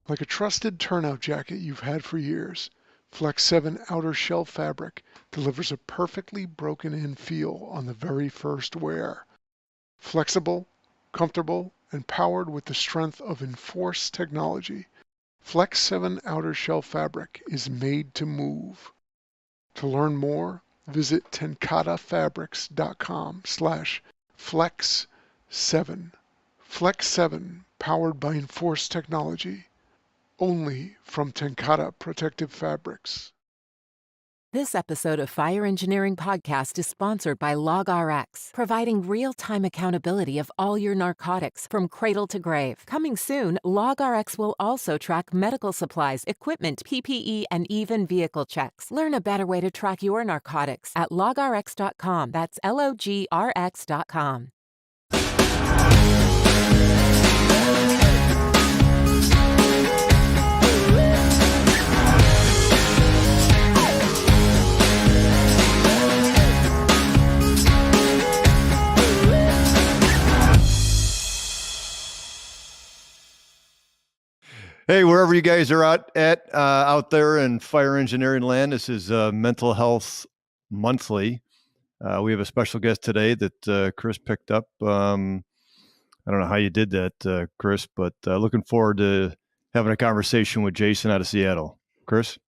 Like a trusted turnout jacket you've had for years, Flex 7 outer shell fabric delivers a perfectly broken-in feel on the very first wear. Flexible, comfortable, and powered with the strength of Enforce technology, Flex 7 outer shell fabric is made to move. To learn more, visit tenkatafabrics.com/flex7. Flex 7, powered by Enforce technology, only from TenCate Protective Fabrics. This episode of Fire Engineering Podcast is sponsored by LogRX, providing real-time accountability of all your narcotics from cradle to grave. Coming soon, LogRX will also track medical supplies, equipment, PPE, and even vehicle checks. Learn a better way to track your narcotics at logrx.com. That's LOGRX.com. Hey, wherever you guys are out there in fire engineering land, this is Mental Health Monthly. We have a special guest today that Chris picked up. I don't know how you did that, Chris, but looking forward to having a conversation with Jason out of Seattle. Chris?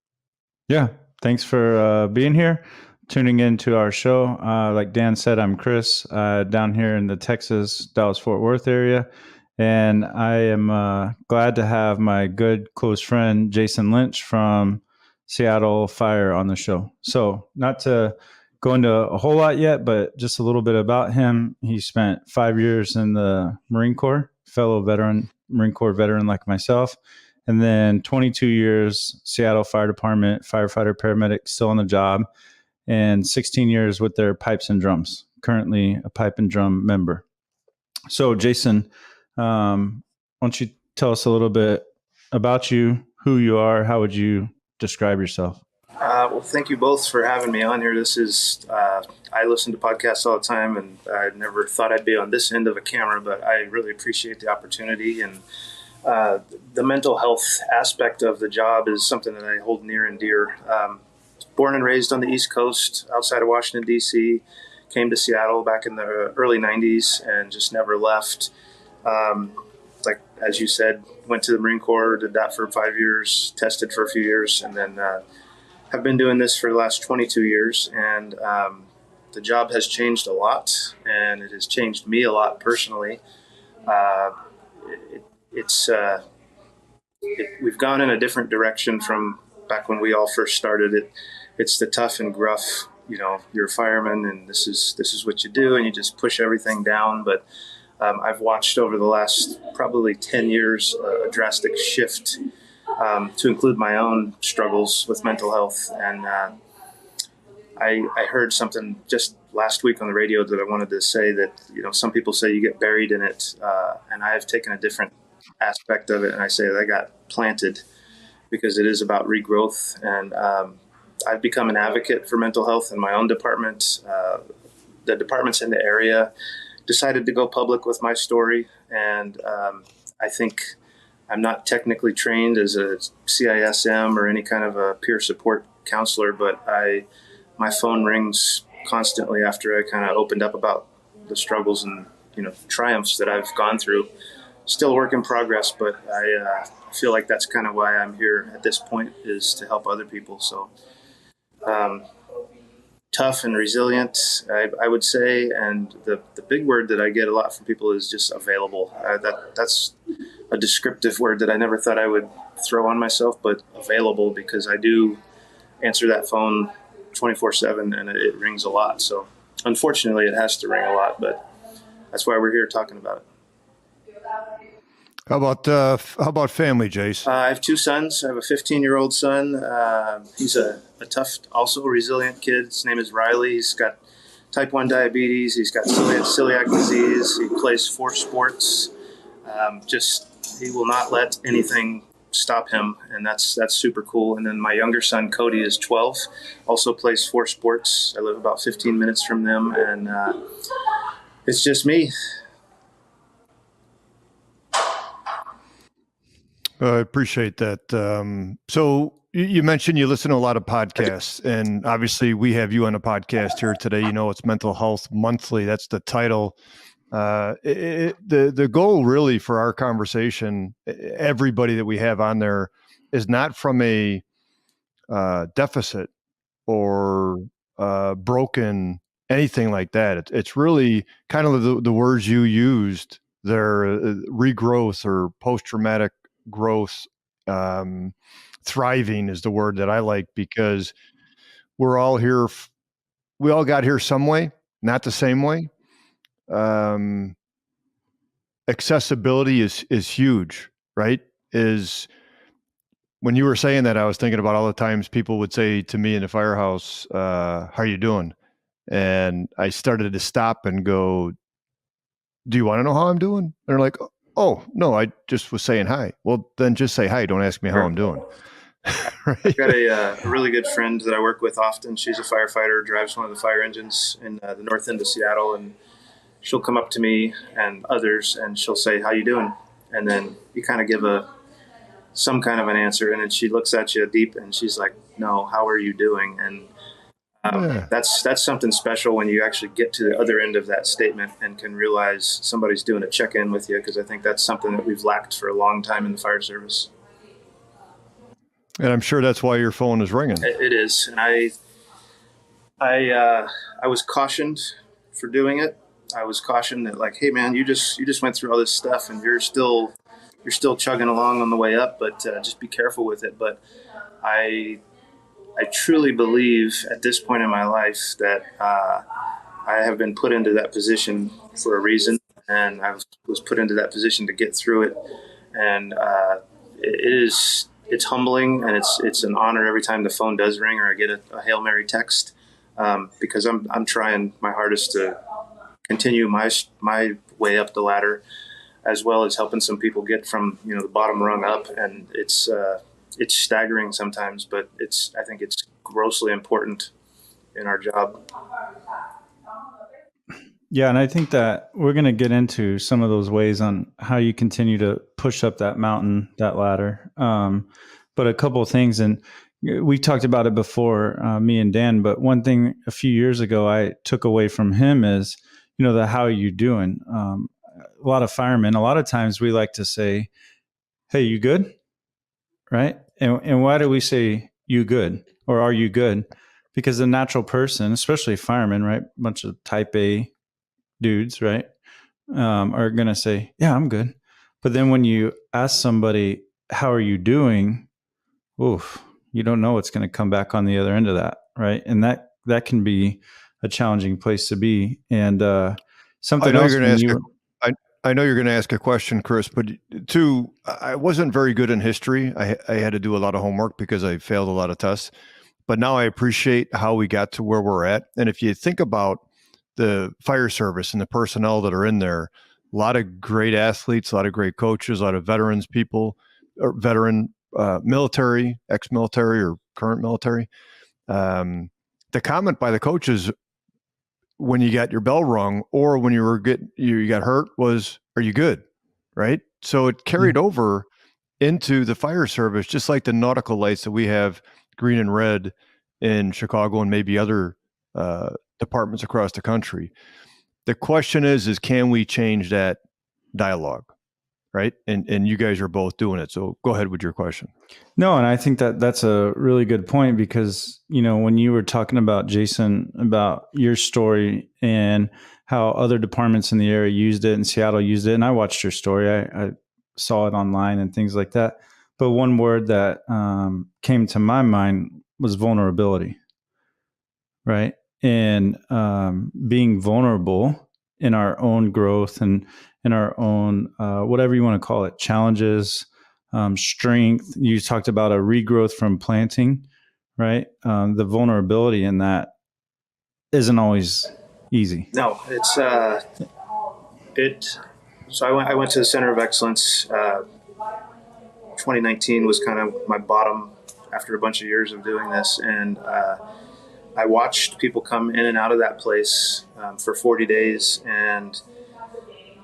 Yeah, thanks for being here, tuning into our show. Like Dan said, I'm Chris, down here in the Texas, Dallas-Fort Worth area. And I am glad to have my good close friend, Jason Lynch from Seattle Fire on the show. So not to go into a whole lot yet, but just a little bit about him. He spent 5 years in the Marine Corps, fellow veteran, Marine Corps veteran like myself. And then 22 years, Seattle Fire Department, firefighter, paramedic, still on the job. And 16 years with their pipes and drums, currently a pipe and drum member. So Jason, why don't you tell us a little bit about you, who you are, how would you describe yourself? Well, thank you both for having me on here. This is, I listen to podcasts all the time, and I never thought I'd be on this end of a camera, but I really appreciate the opportunity. And the mental health aspect of the job is something that I hold near and dear. Born and raised on the East Coast, outside of Washington, D.C., came to Seattle back in the early 90s and just never left. Like, as you said, went to the Marine Corps, did that for 5 years, tested for a few years, and then have been doing this for the last 22 years. And the job has changed a lot, and it has changed me a lot personally. We've gone in a different direction from back when we all first started. It's the tough and gruff, you're a fireman and this is what you do, and you just push everything down. But I've watched over the last probably 10 years a drastic shift to include my own struggles with mental health. And I heard something just last week on the radio that I wanted to say that, some people say you get buried in it. And I have taken a different aspect of it, and I say that I got planted, because it is about regrowth. And I've become an advocate for mental health in my own department. The departments in the area decided to go public with my story. And I think I'm not technically trained as a CISM or any kind of a peer support counselor, but my phone rings constantly after I kind of opened up about the struggles and, triumphs that I've gone through. Still work in progress, but I feel like that's kind of why I'm here at this point, is to help other people. So tough and resilient, I would say. And the big word that I get a lot from people is just available. That's a descriptive word that I never thought I would throw on myself, but available, because I do answer that phone 24/7 and it rings a lot. So unfortunately it has to ring a lot, but that's why we're here talking about it. How about family, Jace? I have two sons. I have a 15-year-old son. He's a tough, also resilient kid. His name is Riley. He's got type 1 diabetes. He's got celiac disease. He plays 4 sports. He will not let anything stop him, and that's super cool. And then my younger son, Cody, is 12, also plays 4 sports. I live about 15 minutes from them, and it's just me. I appreciate that. So you mentioned you listen to a lot of podcasts, and obviously we have you on a podcast here today. You know, it's Mental Health Monthly. That's the title. The goal really for our conversation, everybody that we have on there, is not from a deficit or broken anything like that. It's really kind of the words you used there, regrowth or post-traumatic growth. Thriving is the word that I like, because we're all here. We all got here some way, not the same way. Accessibility is huge, right? Is when you were saying that, I was thinking about all the times people would say to me in the firehouse, how are you doing? And I started to stop and go, do you want to know how I'm doing? And they're like, oh, no, I just was saying hi. Well, then just say hi. Don't ask me how I'm doing. Right? I've got a really good friend that I work with often. She's a firefighter, drives one of the fire engines in the north end of Seattle. And she'll come up to me and others, and she'll say, how you doing? And then you kind of give some kind of an answer. And then she looks at you deep and she's like, no, how are you doing? And that's something special when you actually get to the other end of that statement and can realize somebody's doing a check-in with you, because I think that's something that we've lacked for a long time in the fire service. And I'm sure that's why your phone is ringing. It is. And I was cautioned for doing it. I was cautioned that, like, hey man, you just went through all this stuff and you're still chugging along on the way up, but just be careful with it. But I truly believe at this point in my life that I have been put into that position for a reason, and I was put into that position to get through it. And it's humbling, and it's an honor every time the phone does ring or I get a Hail Mary text, because I'm trying my hardest to continue my way up the ladder, as well as helping some people get from the bottom rung up. And it's staggering sometimes, but I think it's grossly important in our job. Yeah, and I think that we're going to get into some of those ways on how you continue to push up that mountain, that ladder. But a couple of things, and we talked about it before, me and Dan, but one thing a few years ago I took away from him is, the how are you doing? A lot of firemen, a lot of times we like to say, hey, you good? Right? And why do we say you good or are you good? Because the natural person, especially firemen, right? A bunch of type A dudes, right? Are going to say, yeah, I'm good. But then when you ask somebody, how are you doing? Oof, you don't know what's going to come back on the other end of that. Right. And that can be a challenging place to be. And something else. I know you're going to ask a question, Chris, but two, I wasn't very good in history. I had to do a lot of homework because I failed a lot of tests, but now I appreciate how we got to where we're at. And if you think about the fire service and the personnel that are in there, a lot of great athletes, a lot of great coaches, a lot of veterans people, or veteran military, ex-military or current military. The comment by the coaches when you got your bell rung or when you got hurt was, are you good? Right. So it carried over into the fire service, just like the nautical lights that we have green and red in Chicago and maybe other departments across the country. The question is can we change that dialogue? Right. And you guys are both doing it. So go ahead with your question. No, and I think that that's a really good point because, when you were talking about, Jason, about your story and how other departments in the area used it and Seattle used it, and I watched your story. I saw it online and things like that. But one word that came to my mind was vulnerability, right? And being vulnerable in our own growth and in our own, whatever you want to call it, challenges, strength. You talked about a regrowth from planting, right? The vulnerability in that isn't always easy. No, it's So I went to the Center of Excellence. 2019 was kind of my bottom after a bunch of years of doing this, and I watched people come in and out of that place for 40 days, and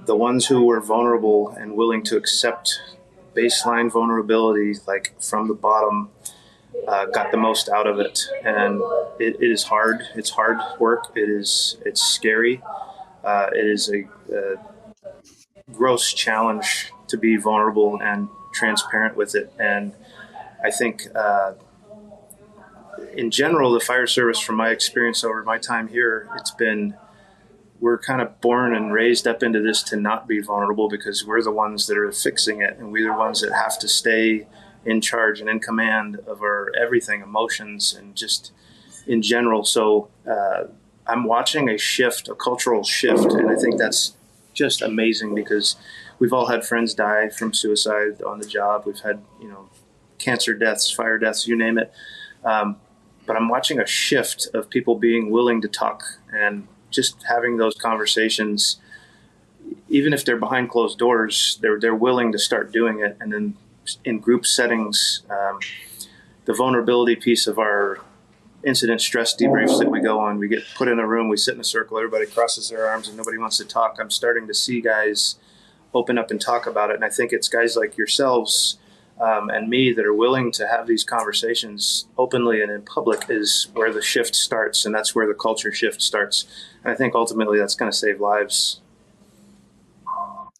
the ones who were vulnerable and willing to accept baseline vulnerability, like from the bottom, got the most out of it. And it is hard. It's hard work. It's scary. It is a gross challenge to be vulnerable and transparent with it. And I think in general, the fire service, from my experience over my time here, we're kind of born and raised up into this to not be vulnerable, because we're the ones that are fixing it, and we're the ones that have to stay in charge and in command of our everything, emotions, and just in general. So I'm watching a cultural shift, and I think that's just amazing, because we've all had friends die from suicide on the job. We've had, cancer deaths, fire deaths, you name it. But I'm watching a shift of people being willing to talk and just having those conversations, even if they're behind closed doors, they're willing to start doing it. And then in group settings, the vulnerability piece of our incident stress debriefs that we go on, we get put in a room, we sit in a circle, everybody crosses their arms and nobody wants to talk. I'm starting to see guys open up and talk about it. And I think it's guys like yourselves and me that are willing to have these conversations openly and in public is where the shift starts. And that's where the culture shift starts. And I think ultimately that's going to save lives.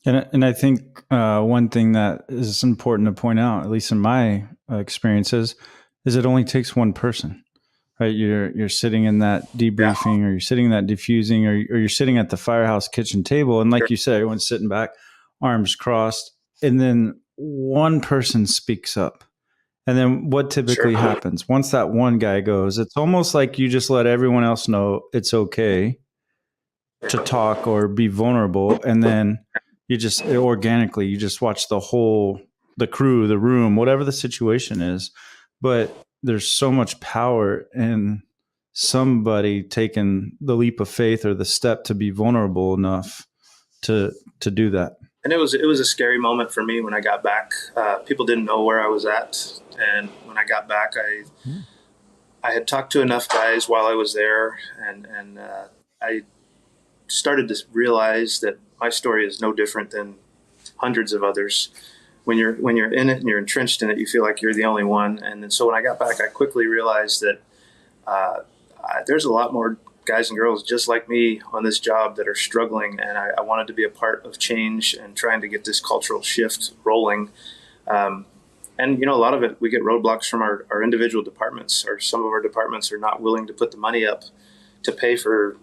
And I think one thing that is important to point out, at least in my experiences, is it only takes one person, right? You're sitting in that debriefing, or you're sitting in that diffusing, or you're sitting at the firehouse kitchen table. And like you said, everyone's sitting back, arms crossed. And then one person speaks up. And then what typically happens? Once that one guy goes, it's almost like you just let everyone else know it's okay to talk or be vulnerable. And then you just organically, you just watch the crew, the room, whatever the situation is. But there's so much power in somebody taking the leap of faith or the step to be vulnerable enough to do that. And it was a scary moment for me when I got back. People didn't know where I was at. And when I got back, I had talked to enough guys while I was there. And I started to realize that my story is no different than hundreds of others. When you're in it and you're entrenched in it, you feel like you're the only one. And then so when I got back, I quickly realized that there's a lot more guys and girls just like me on this job that are struggling. And I wanted to be a part of change and trying to get this cultural shift rolling. And, a lot of it, we get roadblocks from our individual departments, or some of our departments are not willing to put the money up to pay for,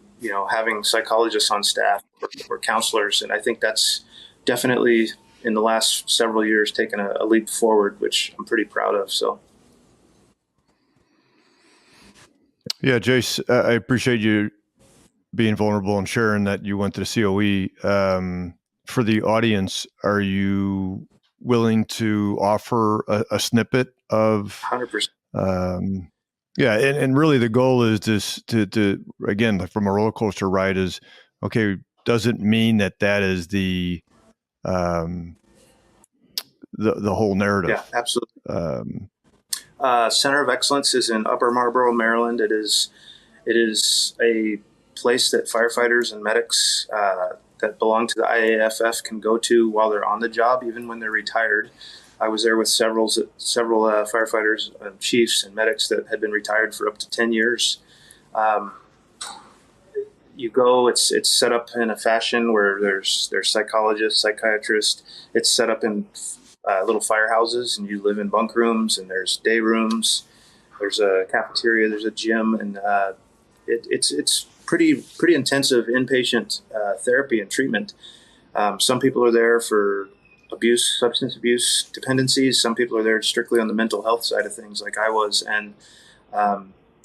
having psychologists on staff or counselors. And I think that's definitely in the last several years taken a leap forward, which I'm pretty proud of. So. Yeah, Jace, I appreciate you being vulnerable and sharing that you went to the COE. For the audience, are you willing to offer a snippet of 100%? Yeah, and really the goal is this to again, like from a roller coaster ride, is okay. Doesn't mean that is the whole narrative. Yeah, absolutely. Center of Excellence is in Upper Marlboro, Maryland. It is a place that firefighters and medics that belong to the IAFF can go to while they're on the job, even when they're retired. I was there with several firefighters, chiefs, and medics that had been retired for up to 10 years. You go, it's set up in a fashion where there's psychologists, psychiatrists. It's set up in little firehouses, and you live in bunk rooms, and there's day rooms. There's a cafeteria, there's a gym, and it's pretty intensive inpatient therapy and treatment. Some people are there for substance abuse dependencies. Some people are there strictly on the mental health side of things, like I was, and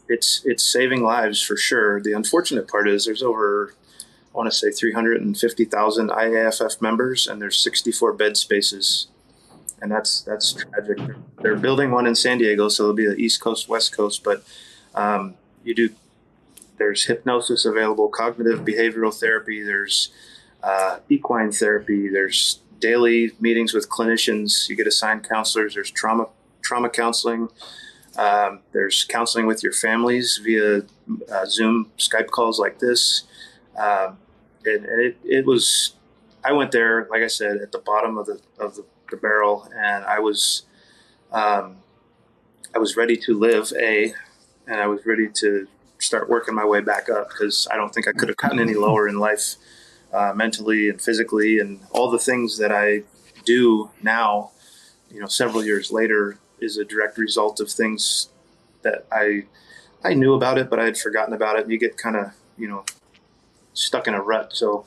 it's saving lives for sure. The unfortunate part is there's over, I want to say 350,000 IAFF members, and there's 64 bed spaces. And that's tragic. They're building one in San Diego, so it'll be the East Coast, West Coast. But there's hypnosis available, cognitive behavioral therapy. There's equine therapy. There's daily meetings with clinicians. You get assigned counselors. There's trauma counseling. There's counseling with your families via Zoom, Skype calls like this. And it was. I went there, like I said, at the bottom of the the barrel, and I was ready to live, and I was ready to start working my way back up, because I don't think I could have gotten any lower in life, mentally and physically, and all the things that I do now, several years later, is a direct result of things that I knew about it, but I had forgotten about it. You get kind of, stuck in a rut. So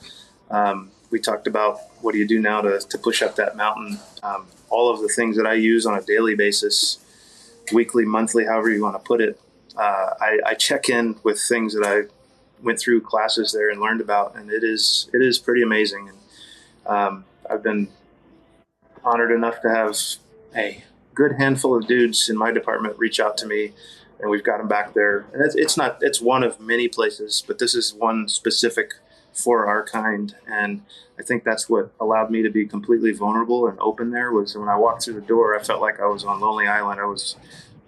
we talked about, what do you do now to push up that mountain? All of the things that I use on a daily basis, weekly, monthly, however you want to put it, I check in with things that I went through classes there and learned about, and it is pretty amazing. And I've been honored enough to have a good handful of dudes in my department reach out to me, and we've got them back there. And it's one of many places, but this is one specific for our kind. And I think that's what allowed me to be completely vulnerable and open there, was when I walked through the door, I felt like I was on Lonely Island.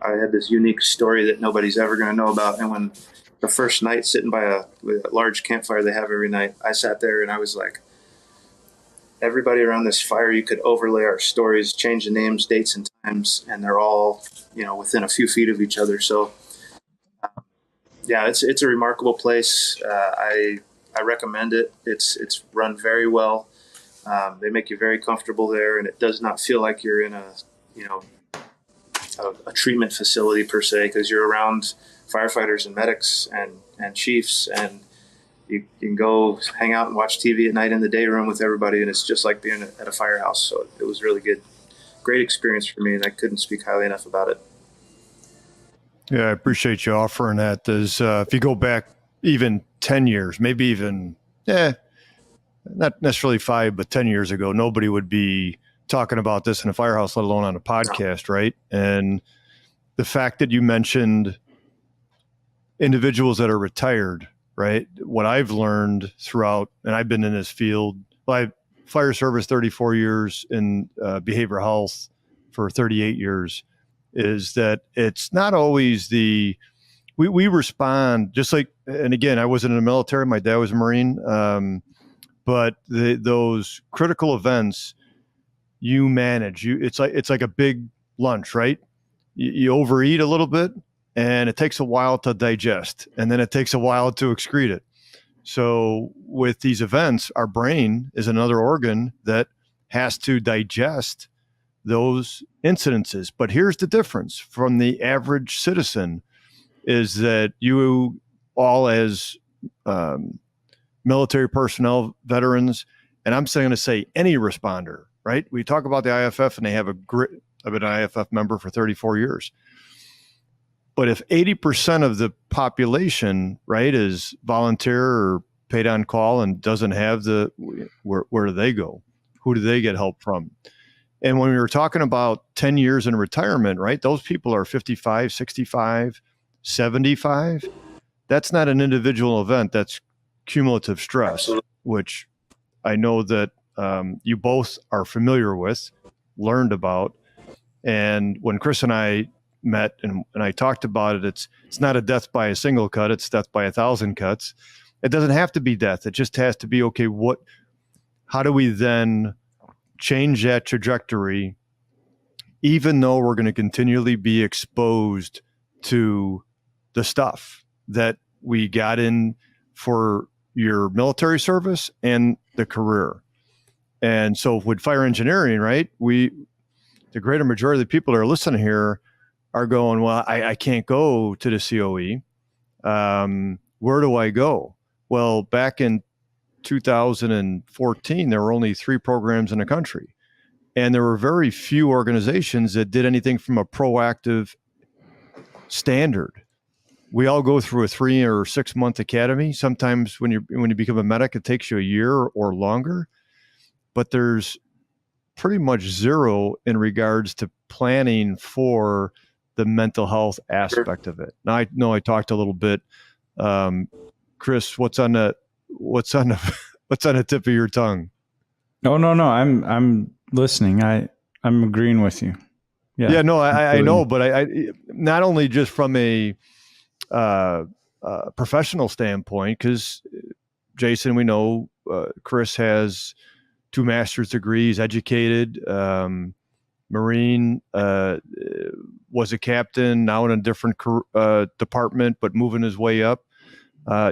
I had this unique story that nobody's ever going to know about. And when the first night, sitting by a large campfire they have every night, I sat there and I was like, everybody around this fire, you could overlay our stories, change the names, dates, and times, and they're all, within a few feet of each other. So, yeah, it's a remarkable place. I recommend it. It's run very well. They make you very comfortable there, and it does not feel like you're in a treatment facility per se, because you're around firefighters and medics and chiefs, and you can go hang out and watch TV at night in the day room with everybody, and it's just like being at a firehouse. So it was really good. Great experience for me, and I couldn't speak highly enough about it. Yeah, I appreciate you offering that. There's, if you go back even 10 years, maybe even, not necessarily 5, but 10 years ago, nobody would be talking about this in a firehouse, let alone on a podcast, right? And the fact that you mentioned individuals that are retired, right? What I've learned throughout, and I've been in this field, fire service 34 years, in behavioral health for 38 years, is that it's not always we respond just like, and again, I wasn't in the military, my dad was a Marine, but those critical events you manage, it's like a big lunch, right? You overeat a little bit, and it takes a while to digest, and then it takes a while to excrete it. So with these events, our brain is another organ that has to digest those incidences. But here's the difference from the average citizen, is that you all, as military personnel, veterans, and I'm going to say any responder, right? We talk about the IFF, and they have I've been an IFF member for 34 years. But if 80% of the population, right, is volunteer or paid on call and doesn't have where do they go? Who do they get help from? And when we were talking about 10 years in retirement, right, those people are 55, 65, 75. That's not an individual event. That's cumulative stress, Absolutely. Which I know that you both are familiar with, learned about. And when Chris and I met and I talked about it, it's not a death by a single cut, it's death by 1,000 cuts. It doesn't have to be death. It just has to be, okay, how do we then change that trajectory, even though we're going to continually be exposed to the stuff that we got in for your military service and the career. And so with fire engineering, right, the greater majority of the people that are listening here are going, well, I can't go to the COE. Where do I go? Well, back in 2014, there were only 3 programs in the country. And there were very few organizations that did anything from a proactive standard. We all go through a 3 or 6 month academy. Sometimes when you become a medic, it takes you a year or longer. But there's pretty much zero in regards to planning for the mental health aspect of it. Now, I know I talked a little bit. Chris, what's on the tip of your tongue? Oh, no. I'm listening. I'm agreeing with you. Yeah. No, I know, but I not only just from a professional standpoint, because Jason, we know Chris has 2 master's degrees, educated, Marine, was a captain, now in a different department, but moving his way up.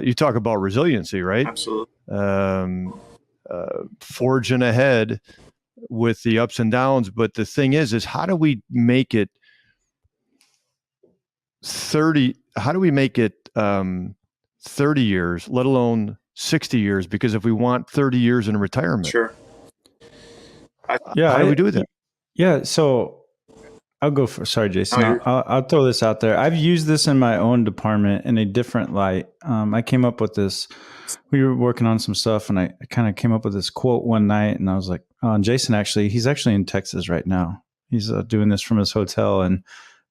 You talk about resiliency, right? Absolutely. Forging ahead with the ups and downs. But the thing is how do we make it 30? How do we make it 30 years, let alone 60 years? Because if we want 30 years in retirement, sure. How do we do that? Yeah. So I'll go for, sorry, Jason, I'll throw this out there. I've used this in my own department in a different light. I came up with this, we were working on some stuff and I kind of came up with this quote one night and I was like, oh, and Jason he's actually in Texas right now. He's doing this from his hotel and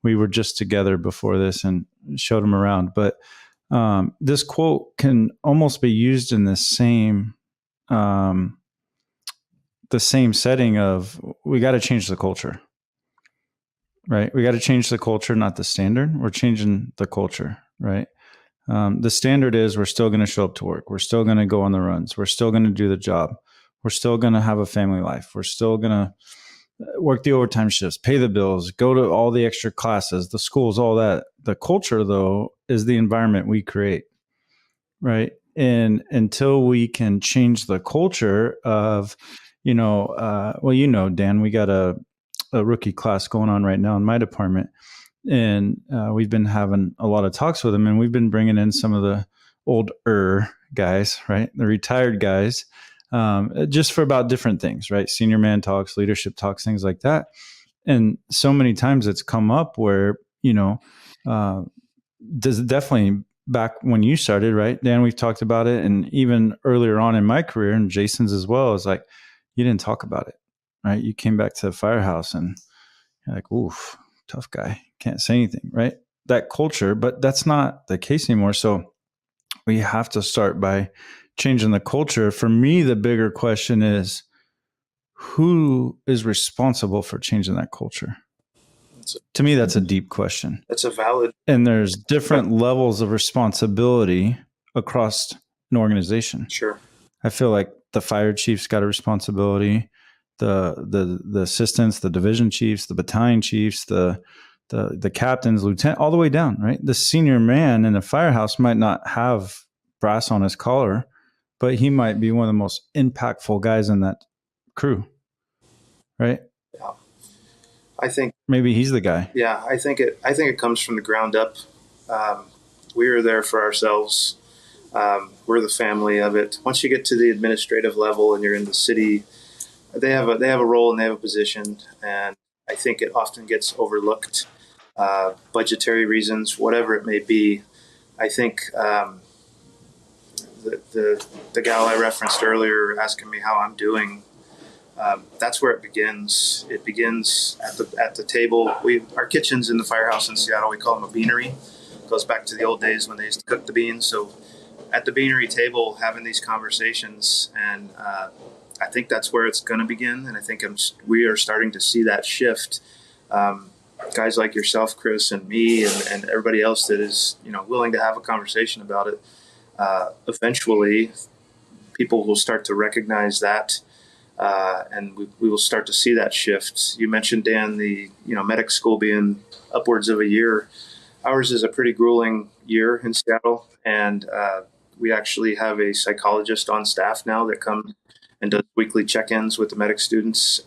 we were just together before this and showed him around. But this quote can almost be used in the same setting of we got to change the culture. Right. We got to change the culture, not the standard. We're changing the culture. Right. The standard is we're still going to show up to work. We're still going to go on the runs. We're still going to do the job. We're still going to have a family life. We're still going to work the overtime shifts, pay the bills, go to all the extra classes, the schools, all that. The culture, though, is the environment we create. Right. And until we can change the culture of, Dan, we got a rookie class going on right now in my department. And we've been having a lot of talks with them and we've been bringing in some of the older guys, right? The retired guys, just for about different things, right? Senior man talks, leadership talks, things like that. And so many times it's come up where, definitely back when you started, right? Dan, we've talked about it. And even earlier on in my career and Jason's as well, is like, you didn't talk about it. Right. You came back to the firehouse and you're like, oof, tough guy. Can't say anything. Right. That culture, but that's not the case anymore. So we have to start by changing the culture. For me, the bigger question is who is responsible for changing that culture? To me, that's a deep question. That's a valid. And there's different levels of responsibility across an organization. Sure. I feel like the fire chief's got a responsibility. The assistants, the division chiefs, the battalion chiefs, the captains, lieutenant, all the way down, right? The senior man in the firehouse might not have brass on his collar, but he might be one of the most impactful guys in that crew, right? Yeah. I think maybe he's the guy. Yeah, I think it comes from the ground up. We are there for ourselves. We're the family of it. Once you get to the administrative level and you're in the city, they have a role and they have a position, and I think it often gets overlooked, budgetary reasons, whatever it may be. I think the gal I referenced earlier asking me how I'm doing, that's where it begins. It begins at the table. Our kitchens in the firehouse in Seattle, we call them a beanery. It goes back to the old days when they used to cook the beans. So at the beanery table, having these conversations, and I think that's where it's going to begin. And I think we are starting to see that shift. Guys like yourself, Chris, and me, and everybody else that is, willing to have a conversation about it. Eventually, people will start to recognize that, and we will start to see that shift. You mentioned, Dan, the medic school being upwards of a year. Ours is a pretty grueling year in Seattle, and we actually have a psychologist on staff now that comes and does weekly check-ins with the medic students.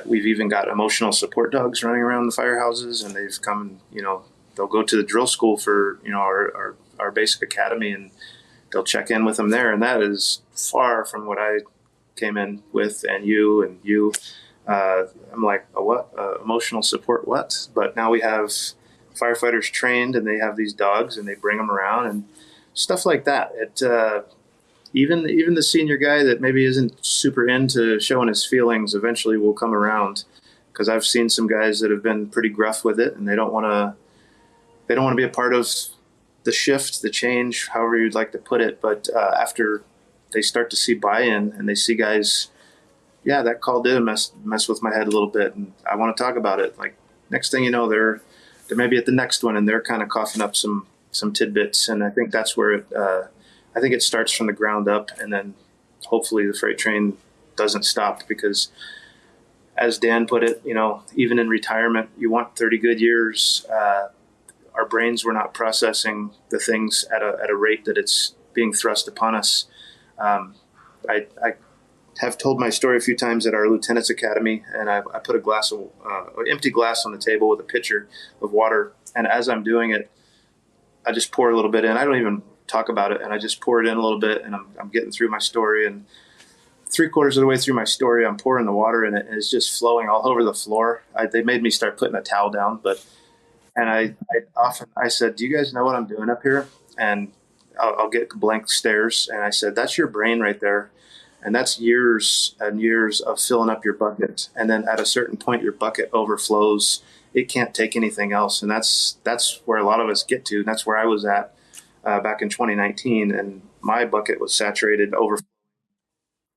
We've even got emotional support dogs running around the firehouses, and they've come, they'll go to the drill school for, our basic academy, and they'll check in with them there. And that is far from what I came in with, and you. I'm like, a what? Emotional support what? But now we have firefighters trained, and they have these dogs, and they bring them around, and stuff like that. Even the senior guy that maybe isn't super into showing his feelings eventually will come around, because I've seen some guys that have been pretty gruff with it, and they don't want to be a part of the shift, the change, however you'd like to put it. But after they start to see buy-in and they see guys, yeah, that call did mess with my head a little bit, and I want to talk about it. Like, next thing you know, they're maybe at the next one, and they're kind of coughing up some tidbits. And I think that's where I think it starts from the ground up, and then hopefully the freight train doesn't stop, because as Dan put it, even in retirement, you want 30 good years. Our brains were not processing the things at a rate that it's being thrust upon us. I have told my story a few times at our Lieutenant's Academy, and I put an empty glass on the table with a pitcher of water. And as I'm doing it, I just pour a little bit in. I don't even talk about it. And I just pour it in a little bit, and I'm getting through my story. And 3/4 of the way through my story, I'm pouring the water, and it is just flowing all over the floor. They made me start putting a towel down, and I said, "Do you guys know what I'm doing up here?" And I'll get blank stares. And I said, "That's your brain right there. And that's years and years of filling up your bucket. And then at a certain point, your bucket overflows. It can't take anything else." And that's where a lot of us get to. And that's where I was at back in 2019. And my bucket was saturated over.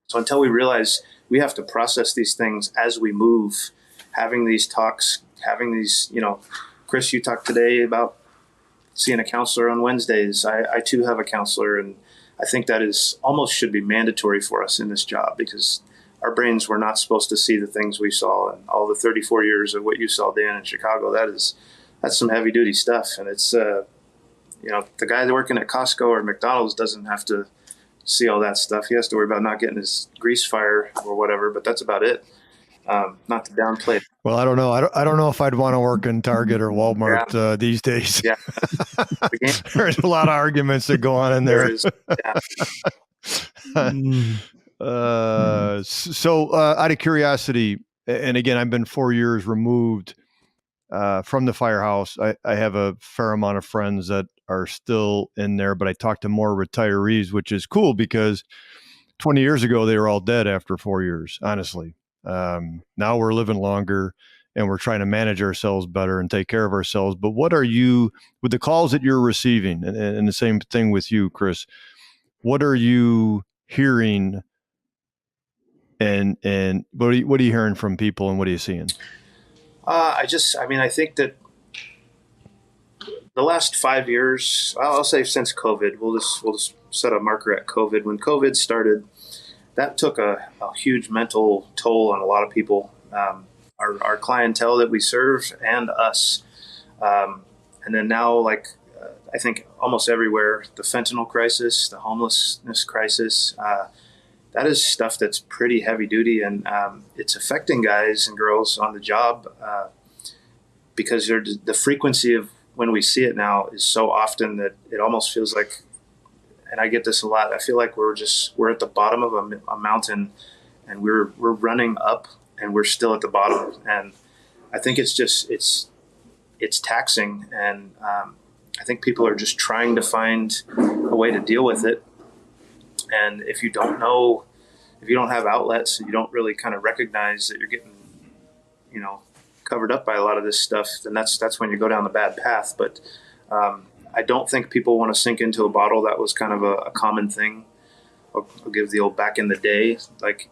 So until we realize we have to process these things as we move, having these talks, having these, Chris, you talked today about seeing a counselor on Wednesdays. I too have a counselor, and I think that is almost should be mandatory for us in this job, because our brains were not supposed to see the things we saw, and all the 34 years of what you saw, Dan, in Chicago. That's some heavy duty stuff. And it's, the guy working at Costco or McDonald's doesn't have to see all that stuff. He has to worry about not getting his grease fire or whatever, but that's about it. Not to downplay it. Well, I don't know. I don't know if I'd want to work in Target or Walmart these days. Yeah. There's a lot of arguments that go on in there. There is. Yeah. So out of curiosity, and again, I've been 4 years removed from the firehouse. I have a fair amount of friends that are still in there, but I talk to more retirees, which is cool, because 20 years ago, they were all dead after 4 years, honestly. Now we're living longer, and we're trying to manage ourselves better and take care of ourselves. But what are you, with the calls that you're receiving, and the same thing with you, Chris, what are you hearing, and what are you hearing from people, and what are you seeing? I think that the last 5 years, I'll say since COVID, we'll just set a marker at COVID. When COVID started, that took a huge mental toll on a lot of people, our clientele that we serve and us. And then now, I think almost everywhere, the fentanyl crisis, the homelessness crisis, that is stuff that's pretty heavy duty, and it's affecting guys and girls on the job because the frequency of when we see it now is so often that it almost feels like, and I get this a lot, I feel like we're at the bottom of a mountain, and we're running up, and we're still at the bottom. And I think it's taxing, and I think people are just trying to find a way to deal with it. And if you don't have outlets, and you don't really kind of recognize that you're getting, covered up by a lot of this stuff, then that's when you go down the bad path. But I don't think people want to sink into a bottle. That was kind of a common thing. I'll give the old back in the day, like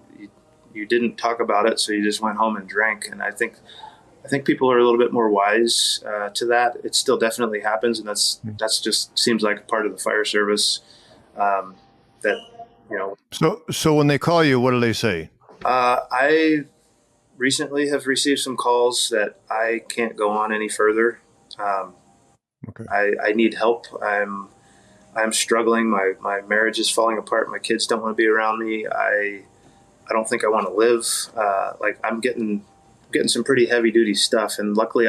you didn't talk about it, so you just went home and drank. And I think people are a little bit more wise to that. It still definitely happens, and that's just seems like a part of the fire service. So when they call you, what do they say? I recently have received some calls that I can't go on any further. Okay. I need help. I'm struggling. My marriage is falling apart. My kids don't want to be around me. I don't think I want to live. I'm getting some pretty heavy duty stuff. And luckily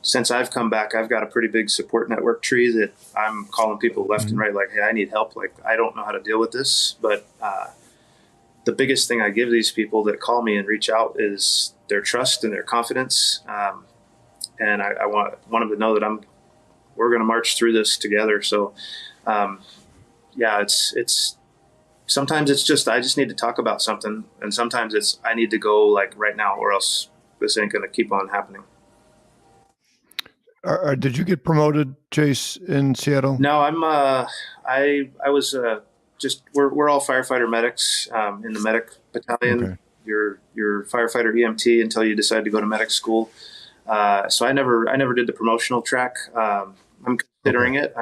since I've come back, I've got a pretty big support network tree that I'm calling people left and right, like, hey, I need help. Like, I don't know how to deal with this. But the biggest thing I give these people that call me and reach out is their trust and their confidence. And I want them to know that we're going to march through this together. So, it's sometimes it's just, I just need to talk about something. And sometimes it's, I need to go like right now, or else this ain't going to keep on happening. Did you get promoted, Chase, in Seattle? No, I was we're all firefighter medics in the medic battalion. Okay. You're firefighter EMT until you decide to go to medic school. So I never did the promotional track. I'm considering it.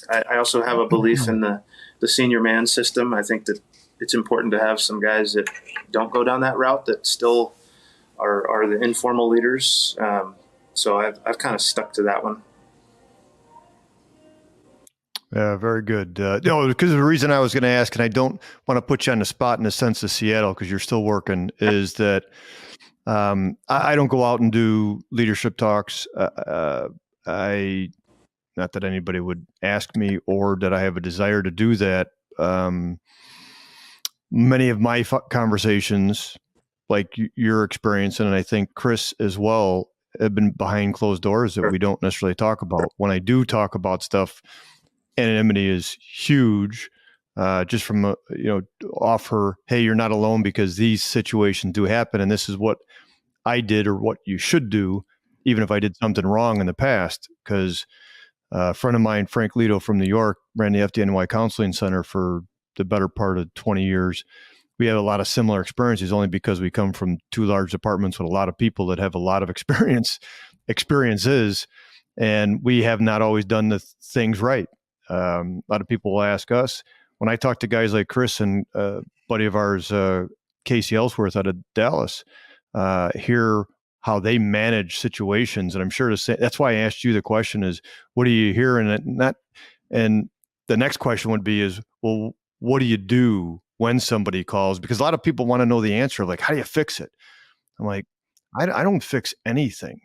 I also have a belief in the senior man system. I think that it's important to have some guys that don't go down that route, that still are the informal leaders. So I've kind of stuck to that one. Yeah, very good. No, because the reason I was going to ask, and I don't want to put you on the spot in the sense of Seattle, because you're still working, is that I don't go out and do leadership talks. Not that anybody would ask me or that I have a desire to do that. Many of my conversations, like you're experiencing, and I think Chris as well, have been behind closed doors that we don't necessarily talk about. When I do talk about stuff, anonymity is huge. Just from offer, hey, you're not alone, because these situations do happen, and this is what I did or what you should do, even if I did something wrong in the past. Because a friend of mine, Frank Lito from New York, ran the FDNY Counseling Center for the better part of 20 years. We have a lot of similar experiences, only because we come from two large departments with a lot of people that have a lot of experiences, and we have not always done the things right. A lot of people will ask us, when I talk to guys like Chris and a buddy of ours, Casey Ellsworth out of Dallas, hear how they manage situations. And I'm sure that's why I asked you the question is, what do you hear? And the next question would be is, well, what do you do when somebody calls? Because a lot of people want to know the answer, like, how do you fix it? I'm like, I don't fix anything.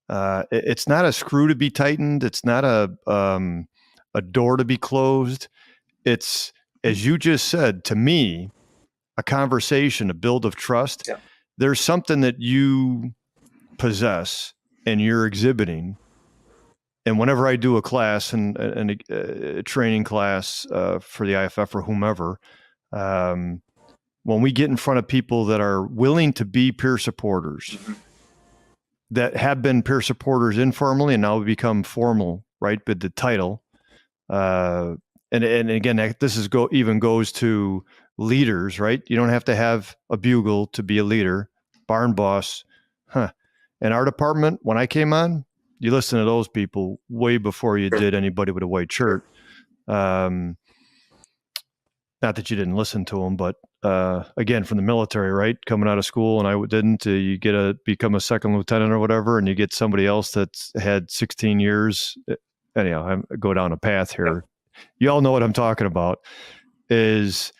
It's not a screw to be tightened. It's not a door to be closed. It's, as you just said, to me, a conversation, a build of trust. Yeah. There's something that you possess and you're exhibiting. And whenever I do a class and a training class for the IFF or whomever, when we get in front of people that are willing to be peer supporters, that have been peer supporters informally and now become formal, right? But the title, and again, this is even goes to leaders, right? You don't have to have a bugle to be a leader. Barn boss, In our department, when I came on, you listen to those people way before you did anybody with a white shirt. Not that you didn't listen to them, but again, from the military, right? Coming out of school, and I didn't. You become a second lieutenant or whatever, and you get somebody else that's had 16 years. Anyhow, I go down a path here. You all know what I'm talking about. Is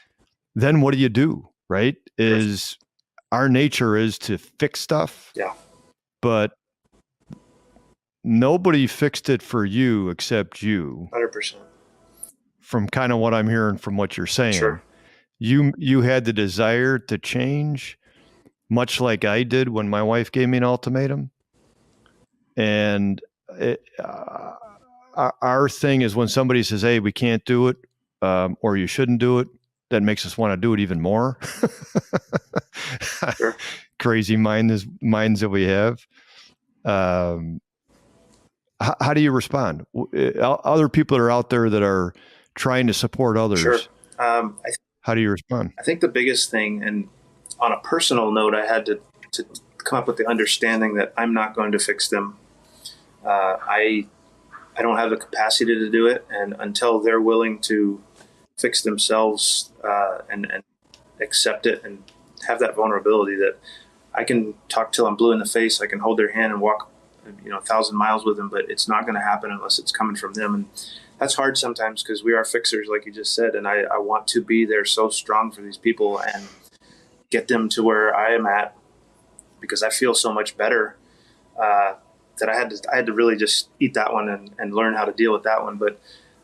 then what do you do, right? Is our nature is to fix stuff. Yeah. But nobody fixed it for you except you. 100%. From kind of what I'm hearing from what you're saying. Sure. You had the desire to change, much like I did when my wife gave me an ultimatum. And our thing is when somebody says, hey, we can't do it, or you shouldn't do it, that makes us want to do it even more. Sure. Crazy minds that we have. How do you respond? Other people are out there that are trying to support others. Sure. How do you respond? I think the biggest thing, and on a personal note, I had to come up with the understanding that I'm not going to fix them. I don't have the capacity to do it, and until they're willing to fix themselves and accept it and have that vulnerability that I can talk till I'm blue in the face, I can hold their hand and walk 1,000 miles with them, but it's not going to happen unless it's coming from them. And that's hard sometimes because we are fixers, like you just said, and I want to be there so strong for these people and get them to where I am at, because I feel so much better that I had to really just eat that one and learn how to deal with that one. But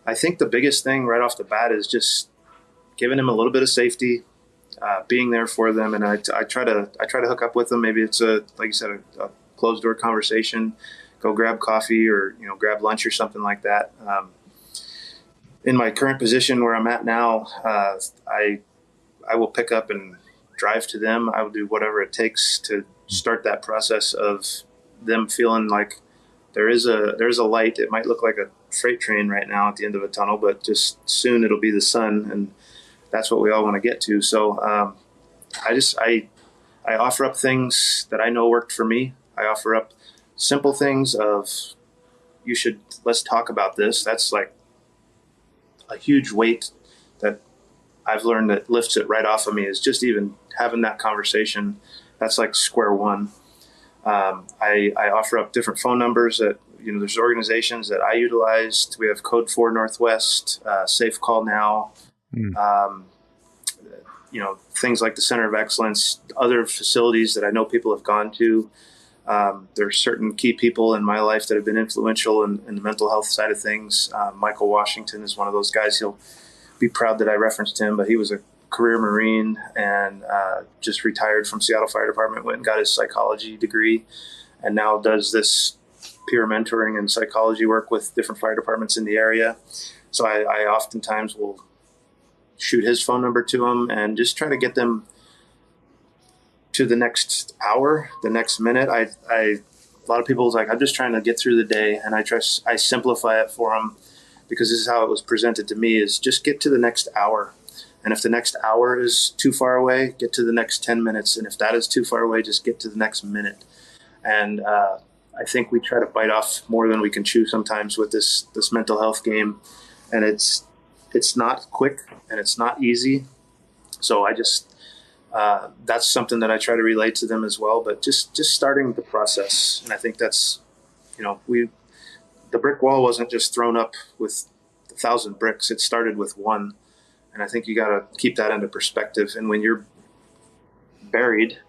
I think the biggest thing right off the bat is just giving them a little bit of safety, being there for them, and I try to hook up with them. Maybe it's like you said, a closed door conversation, go grab coffee or grab lunch or something like that. In my current position where I'm at now, I will pick up and drive to them. I will do whatever it takes to start that process of them feeling like there's a light. It might look like a freight train right now at the end of a tunnel, but just soon it'll be the sun, and that's what we all want to get to. So I offer up things that I know worked for me. I offer up simple things of let's talk about this. That's like a huge weight that I've learned that lifts it right off of me is just even having that conversation. That's like square one. I offer up different phone numbers that, there's organizations that I utilized. We have Code 4 Northwest, Safe Call Now, things like the Center of Excellence, other facilities that I know people have gone to. There are certain key people in my life that have been influential in the mental health side of things. Michael Washington is one of those guys. He'll be proud that I referenced him, but he was a career Marine and just retired from Seattle Fire Department, went and got his psychology degree, and now does this peer mentoring and psychology work with different fire departments in the area. So I oftentimes will shoot his phone number to him and just try to get them to the next hour, the next minute. A lot of people is like, I'm just trying to get through the day, and I simplify it for them, because this is how it was presented to me, is just get to the next hour. And if the next hour is too far away, get to the next 10 minutes. And if that is too far away, just get to the next minute. And I think we try to bite off more than we can chew sometimes with this mental health game. And it's not quick and it's not easy. So I just, that's something that I try to relate to them as well, but just starting the process. And I think that's, the brick wall wasn't just thrown up with 1,000 bricks. It started with one. And I think you got to keep that into perspective. And when you're buried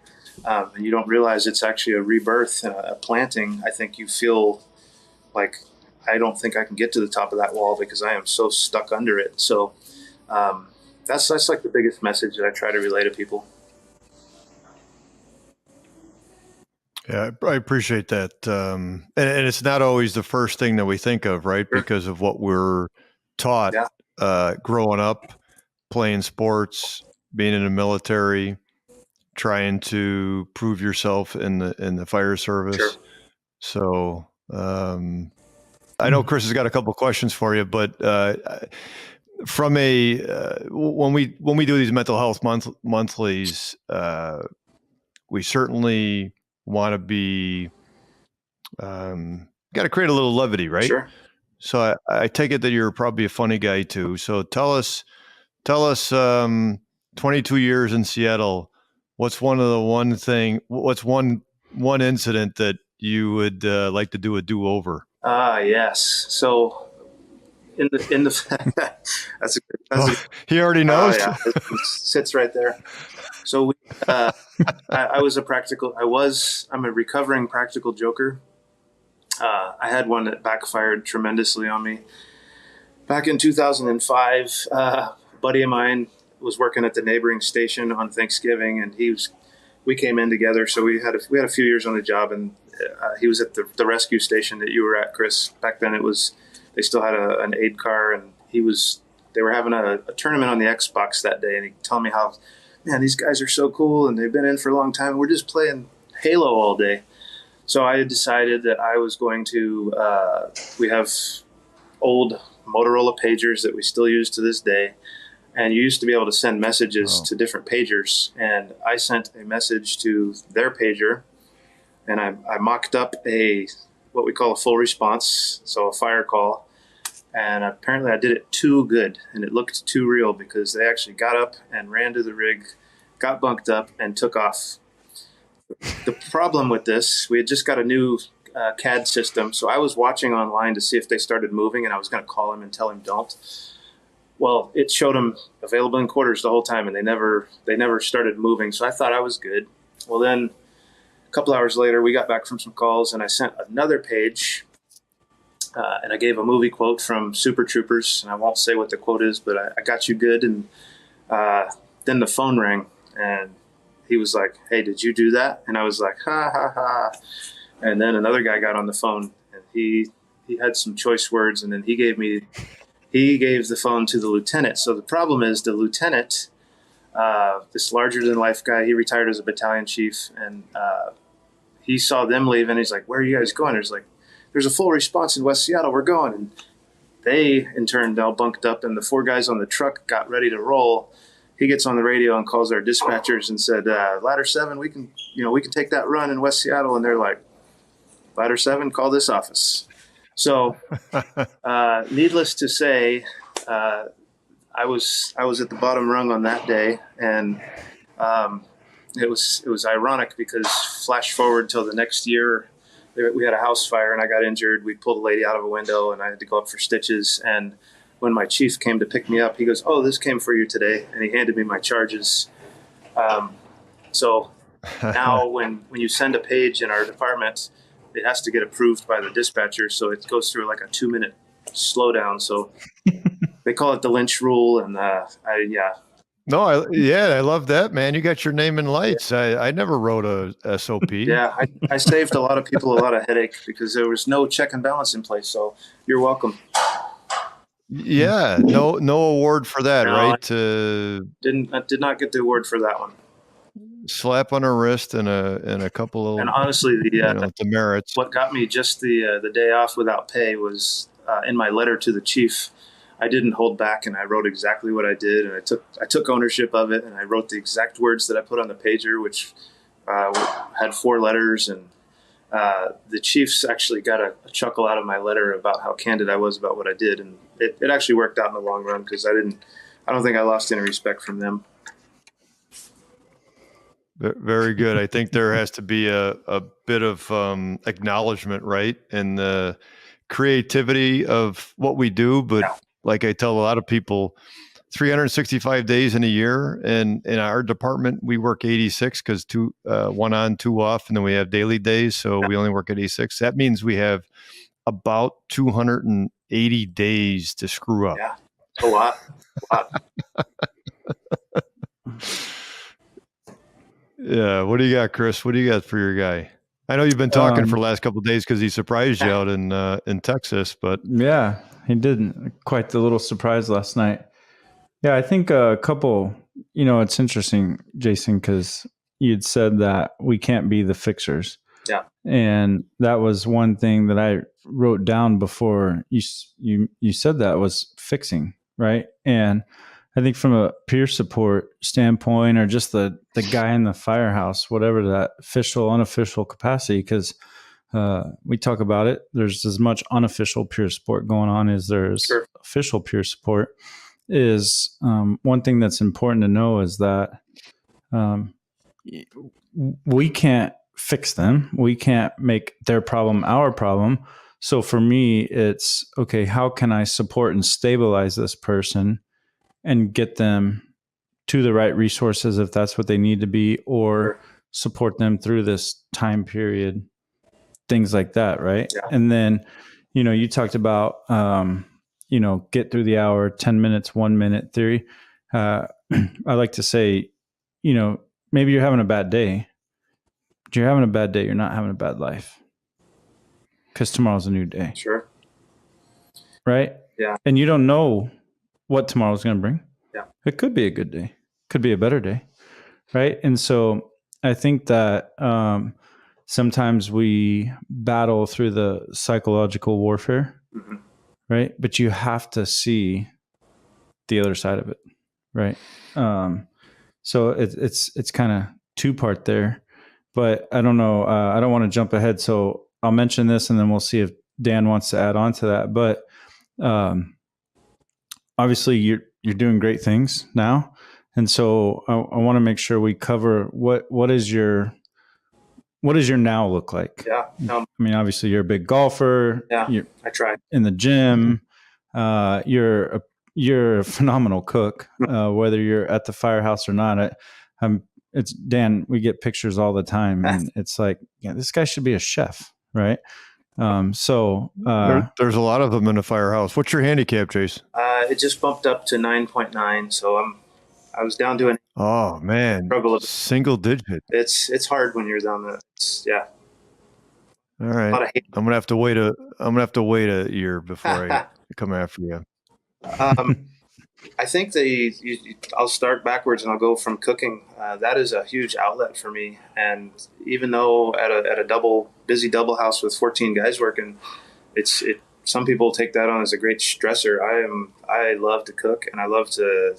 and you don't realize it's actually a rebirth and a planting, I think you feel like, I don't think I can get to the top of that wall because I am so stuck under it. So that's like the biggest message that I try to relay to people. Yeah, I appreciate that. And it's not always the first thing that we think of, right? Sure. Because of what we're taught growing up, playing sports, being in the military, trying to prove yourself in the fire service. Sure. So I know Chris has got a couple of questions for you, but from when we do these mental health monthlies, we certainly want to be got to create a little levity, right? Sure. So I take it that you're probably a funny guy too. So tell us 22 years in Seattle, what's one incident that you would like to do a do-over? Yes. So in the that's a good. He already knows. Yeah, it sits right there. So I'm a recovering practical joker. I had one that backfired tremendously on me. Back in 2005, a buddy of mine was working at the neighboring station on Thanksgiving, and we came in together. So we had a few years on the job, and he was at the rescue station that you were at, Chris. Back then they still had an aid car, and they were having a tournament on the Xbox that day, and he told me how, man, these guys are so cool, and they've been in for a long time. We're just playing Halo all day. So I had decided that I was going to, we have old Motorola pagers that we still use to this day. And you used to be able to send messages to different pagers. And I sent a message to their pager, and I mocked up what we call a full response, so a fire call. And apparently I did it too good, and it looked too real, because they actually got up and ran to the rig, got bunked up, and took off. The problem with this, we had just got a new CAD system, so I was watching online to see if they started moving, and I was going to call him and tell him don't. Well, it showed them available in quarters the whole time, and they never started moving, so I thought I was good. Well, then a couple hours later, we got back from some calls, and I sent another page, and I gave a movie quote from Super Troopers, and I won't say what the quote is, but I got you good. And then the phone rang, and he was like, "Hey, did you do that?" And I was like, "Ha, ha, ha." And then another guy got on the phone, and he had some choice words, and then he gave the phone to the lieutenant. So the problem is the lieutenant, this larger-than-life guy, he retired as a battalion chief, and he saw them leave, and he's like, "Where are you guys going?" There's a full response in West Seattle. We're going. And they, in turn, all bunked up, and the 4 guys on the truck got ready to roll. He gets on the radio and calls our dispatchers and said, "Ladder 7, we can take that run in West Seattle." And they're like, "Ladder 7, call this office." So, needless to say, I was at the bottom rung on that day, and it was ironic because flash forward till the next year, we had a house fire and I got injured. We pulled a lady out of a window and I had to go up for stitches. And when my chief came to pick me up, he goes, "Oh, this came for you today," and he handed me my charges. So now when you send a page in our department, it has to get approved by the dispatcher. So it goes through like a 2-minute slowdown. So they call it the Lynch rule. And No, I love that, man. You got your name in lights. I never wrote a SOP. Yeah, I saved a lot of people a lot of headache because there was no check and balance in place. So you're welcome. Yeah, no award for that, No, right? I did not get the award for that one. Slap on a wrist and a couple of, and honestly, the demerits. What got me just the day off without pay was in my letter to the chief. I didn't hold back, and I wrote exactly what I did, and I took ownership of it, and I wrote the exact words that I put on the pager, which had 4 letters, and the chiefs actually got a chuckle out of my letter about how candid I was about what I did, and it actually worked out in the long run because I don't think I lost any respect from them. Very good. I think there has to be a bit of acknowledgement, right, in the creativity of what we do. But like I tell a lot of people, 365 days in a year, and in our department we work 86 because 1 on, 2 off, and then we have daily days, so we only work 86. That means we have about 280 days to screw up. Yeah, a lot. Yeah. What do you got, Chris? What do you got for your guy? I know you've been talking for the last couple of days because he surprised you out in Texas, but yeah, he did. Quite the little surprise last night. Yeah, I think a couple, it's interesting, Jason, because you'd said that we can't be the fixers. Yeah. And that was one thing that I wrote down before you said that was fixing, right? And I think from a peer support standpoint, or just the guy in the firehouse, whatever that official, unofficial capacity, because we talk about it, there's as much unofficial peer support going on as there's official peer support. Is one thing that's important to know is that we can't fix them. We can't make their problem our problem. So for me, it's, okay, how can I support and stabilize this person and get them to the right resources if that's what they need to be, or support them through this time period, things like that, right? Yeah. And then, you talked about, get through the hour, 10 minutes, 1 minute theory. I like to say, maybe you're having a bad day. But you're having a bad day, you're not having a bad life. Because tomorrow's a new day. Sure. Right? Yeah. And you don't know what tomorrow's going to bring. Yeah. It could be a good day. Could be a better day. Right? And so I think that sometimes we battle through the psychological warfare. Mm-hmm. Right? But you have to see the other side of it. Right? So it's kind of 2-part there. But I don't know. I don't want to jump ahead. So I'll mention this and then we'll see if Dan wants to add on to that. But obviously you're doing great things now. And so I want to make sure we cover what does your now look like? Yeah. I mean, obviously you're a big golfer. Yeah. I try in the gym. You're a phenomenal cook, whether you're at the firehouse or not. It's Dan. We get pictures all the time, and it's like, yeah, this guy should be a chef, right? There's a lot of them in the firehouse. What's your handicap, Chase? It just bumped up to 9.9, so I was down to Oh man, single digit. It's hard when you're down there. Yeah. All right. I'm gonna have to wait a year before I come after you. I think I'll start backwards and I'll go from cooking. That is a huge outlet for me. And even though at a busy double house with 14 guys working, some people take that on as a great stressor. I love to cook, and I love to,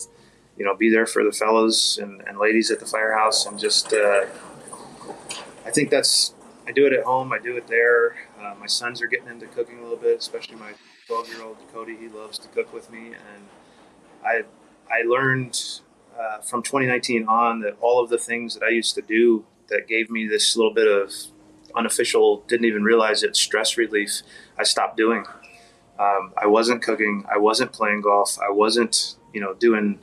be there for the fellows and ladies at the firehouse, and just, I think I do it at home. I do it there. My sons are getting into cooking a little bit, especially my 12-year-old Cody. He loves to cook with me, and I learned from 2019 on that all of the things that I used to do that gave me this little bit of unofficial, didn't even realize it, stress relief, I stopped doing. I wasn't cooking. I wasn't playing golf. I wasn't, doing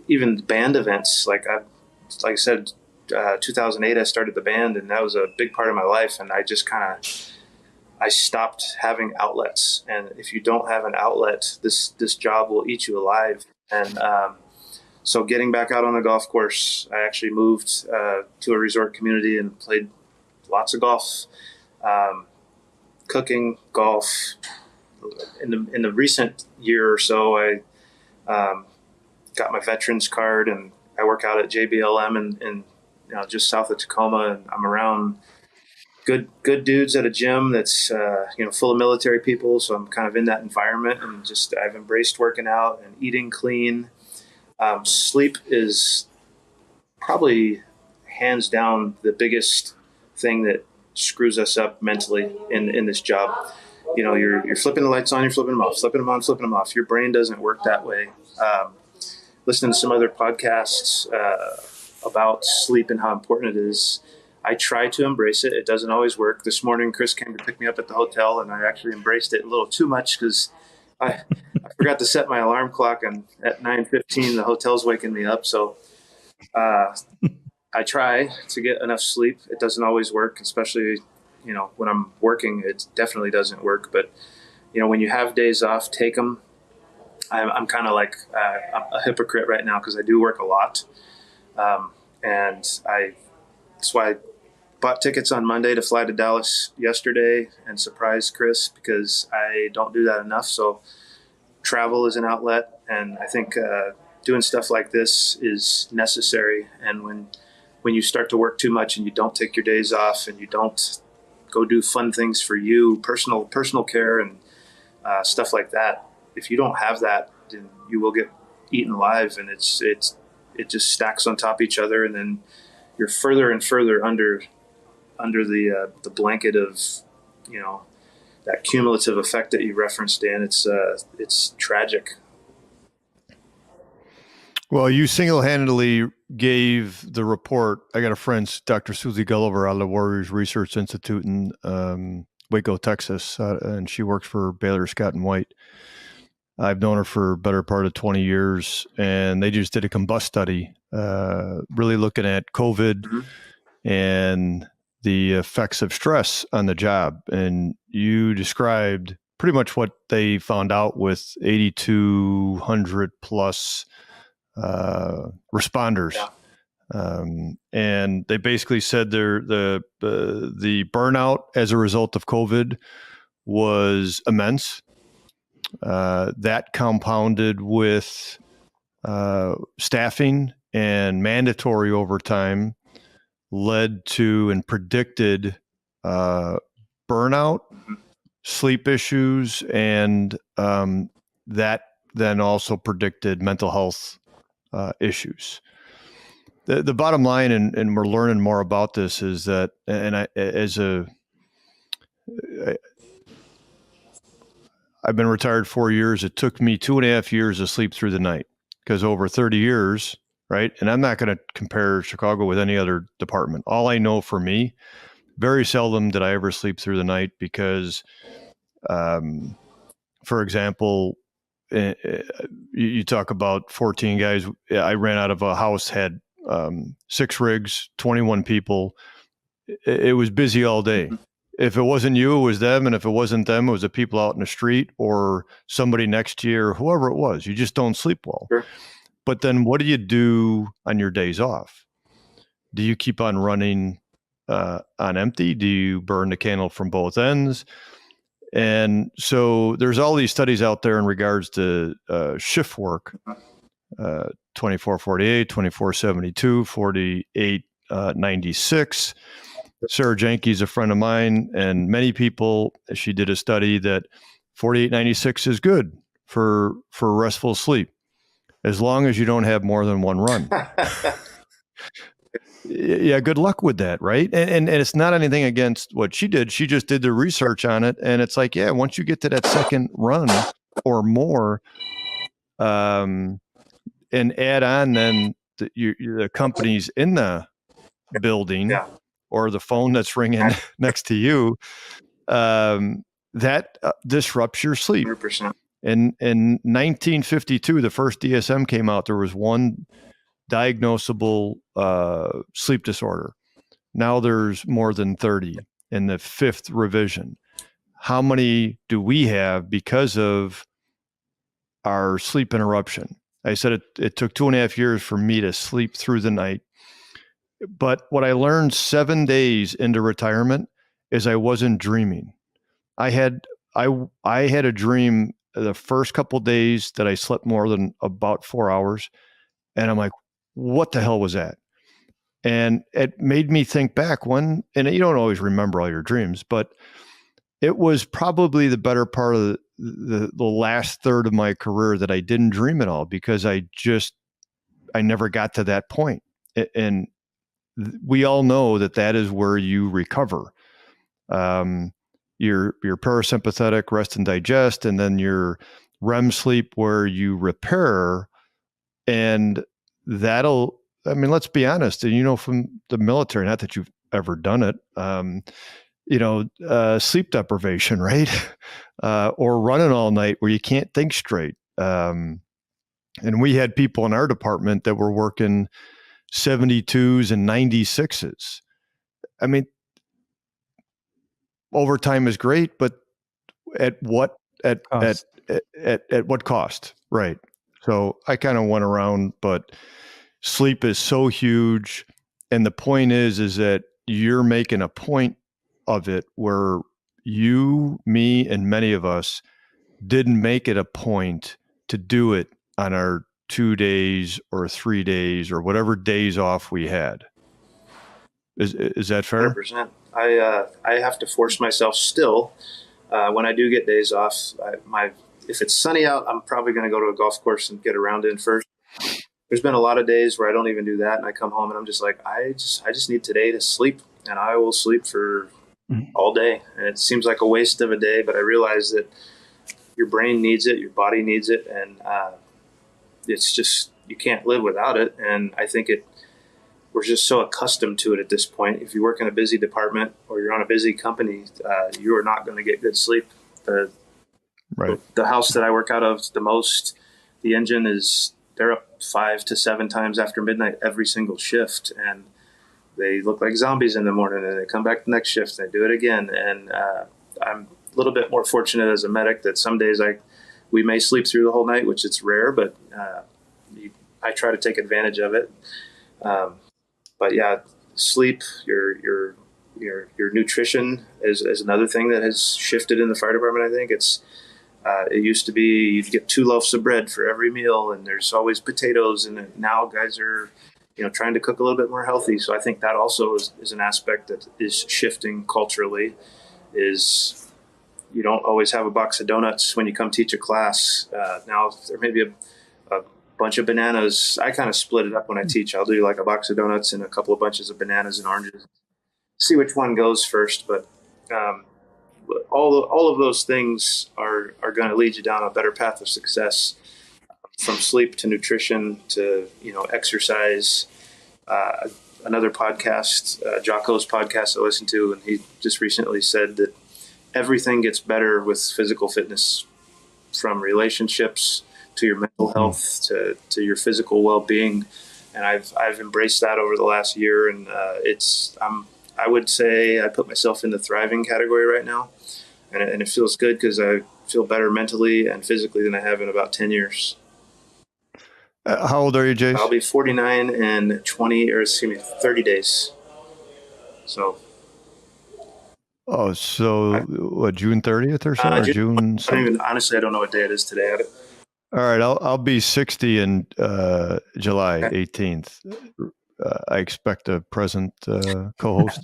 even band events. Like I said, 2008, I started the band, and that was a big part of my life. And I just I stopped having outlets. And if you don't have an outlet, this job will eat you alive. And so getting back out on the golf course, I actually moved to a resort community and played lots of golf, cooking, golf. In the recent year or so, I got my veterans card, and I work out at JBLM in just south of Tacoma, and I'm around good dudes at a gym that's full of military people. So I'm kind of in that environment, and I've embraced working out and eating clean. Sleep is probably hands down the biggest thing that screws us up mentally in this job. You're flipping the lights on, you're flipping them off, flipping them on, flipping them off. Your brain doesn't work that way. Listening to some other podcasts about sleep and how important it is, I try to embrace it. It doesn't always work. This morning, Chris came to pick me up at the hotel, and I actually embraced it a little too much because I forgot to set my alarm clock, and at 9:15, the hotel's waking me up. So I try to get enough sleep. It doesn't always work, especially when I'm working. It definitely doesn't work. But when you have days off, take them. I'm kind of like a hypocrite right now because I do work a lot, and that's why I bought tickets on Monday to fly to Dallas yesterday and surprise Chris, because I don't do that enough. So travel is an outlet, and I think doing stuff like this is necessary. And when you start to work too much and you don't take your days off and you don't go do fun things for you, personal care and stuff like that, if you don't have that, then you will get eaten alive, and it just stacks on top of each other, and then you're further and further under the blanket of that cumulative effect that you referenced, Dan. It's tragic. Well, you single-handedly gave the report. I got a friend, Dr. Susie Gulliver, out of the Warriors Research Institute in Waco, Texas, and she works for Baylor Scott and White. I've known her for a better part of 20 years, and they just did a combust study, really looking at COVID and the effects of stress on the job. And you described pretty much what they found out with 8,200 plus responders. Yeah. And they basically said the burnout as a result of COVID was immense. That compounded with staffing and mandatory overtime led to and predicted burnout, sleep issues, and that then also predicted mental health issues. The bottom line, and we're learning more about this, is that, I've been retired 4 years. It took me 2.5 years to sleep through the night, because over 30 years, right? And I'm not going to compare Chicago with any other department. All I know for me, very seldom did I ever sleep through the night because, for example, you talk about 14 guys. I ran out of a house, had 6 rigs, 21 people. It was busy all day. If it wasn't you, it was them. And if it wasn't them, it was the people out in the street or somebody next to you or whoever it was. You just don't sleep well. Sure. But then what do you do on your days off? Do you keep on running on empty? Do you burn the candle from both ends? And so there's all these studies out there in regards to shift work, 24/48, 24/72, 48/96. Sarah Jenke's a friend of mine, and many people, she did a study that 48/96 is good for restful sleep, as long as you don't have more than one run. Yeah, good luck with that, right? And it's not anything against what she did. She just did the research on it, and it's like, yeah, once you get to that second run or more, and add on then the companies in the building or the phone that's ringing next to you, that disrupts your sleep. 100%. In 1952, the first DSM came out. There was one diagnosable sleep disorder. Now there's more than 30 in the 5th revision. How many do we have because of our sleep interruption? I said it took 2.5 years for me to sleep through the night. But what I learned 7 days into retirement is I wasn't dreaming. I had a dream the first couple of days that I slept more than about 4 hours. And I'm like, what the hell was that? And it made me think back and you don't always remember all your dreams, but it was probably the better part of the last third of my career that I didn't dream at all, because I never got to that point. And we all know that is where you recover. Your parasympathetic rest and digest, and then your REM sleep where you repair. And let's be honest, and from the military, not that you've ever done it, sleep deprivation, right? Or running all night where you can't think straight. And we had people in our department that were working 72s and 96s. I mean, overtime is great, but at what cost? Right. So I kind of went around, but sleep is so huge. And the point is that you're making a point of it where you, me, and many of us didn't make it a point to do it on our 2 days or 3 days or whatever days off we had. Is that fair? 100%. I have to force myself still when I do get days off. If it's sunny out, I'm probably going to go to a golf course and get a round in first. There's been a lot of days where I don't even do that, and I come home and I'm just like, I just need today to sleep, and I will sleep for all day. And it seems like a waste of a day, but I realize that your brain needs it, your body needs it, and it's just, you can't live without it. And I think we're just so accustomed to it at this point. If you work in a busy department or you're on a busy company, you are not going to get good sleep. Right. The house that I work out of the most, the engine they're up 5 to 7 times after midnight every single shift, and they look like zombies in the morning, and they come back the next shift and they do it again. And I'm a little bit more fortunate as a medic that some days we may sleep through the whole night, which it's rare, but I try to take advantage of it. But yeah, sleep, your nutrition is another thing that has shifted in the fire department. I think it used to be you'd get 2 loaves of bread for every meal, and there's always potatoes. And now guys are, trying to cook a little bit more healthy. So I think that also is an aspect that is shifting culturally. Is you don't always have a box of donuts when you come teach a class. Now there may be a bunch of bananas. I kind of split it up when I teach. I'll do like a box of donuts and a couple of bunches of bananas and oranges. See which one goes first, but all of those things are going to lead you down a better path of success, from sleep to nutrition to exercise. Another podcast, Jocko's podcast, I listened to, and he just recently said that everything gets better with physical fitness, from relationships to your mental health to your physical well-being. And I've embraced that over the last year, and I would say I put myself in the thriving category right now, and it feels good because I feel better mentally and physically than I have in about 10 years. How old are you, Jace? I'll be 49 in 30 days. So. Oh, so what, June 30th or so? Or June? Honestly, I don't know what day it is today. All right, I'll be 60 in July 18th. I expect a present co-host.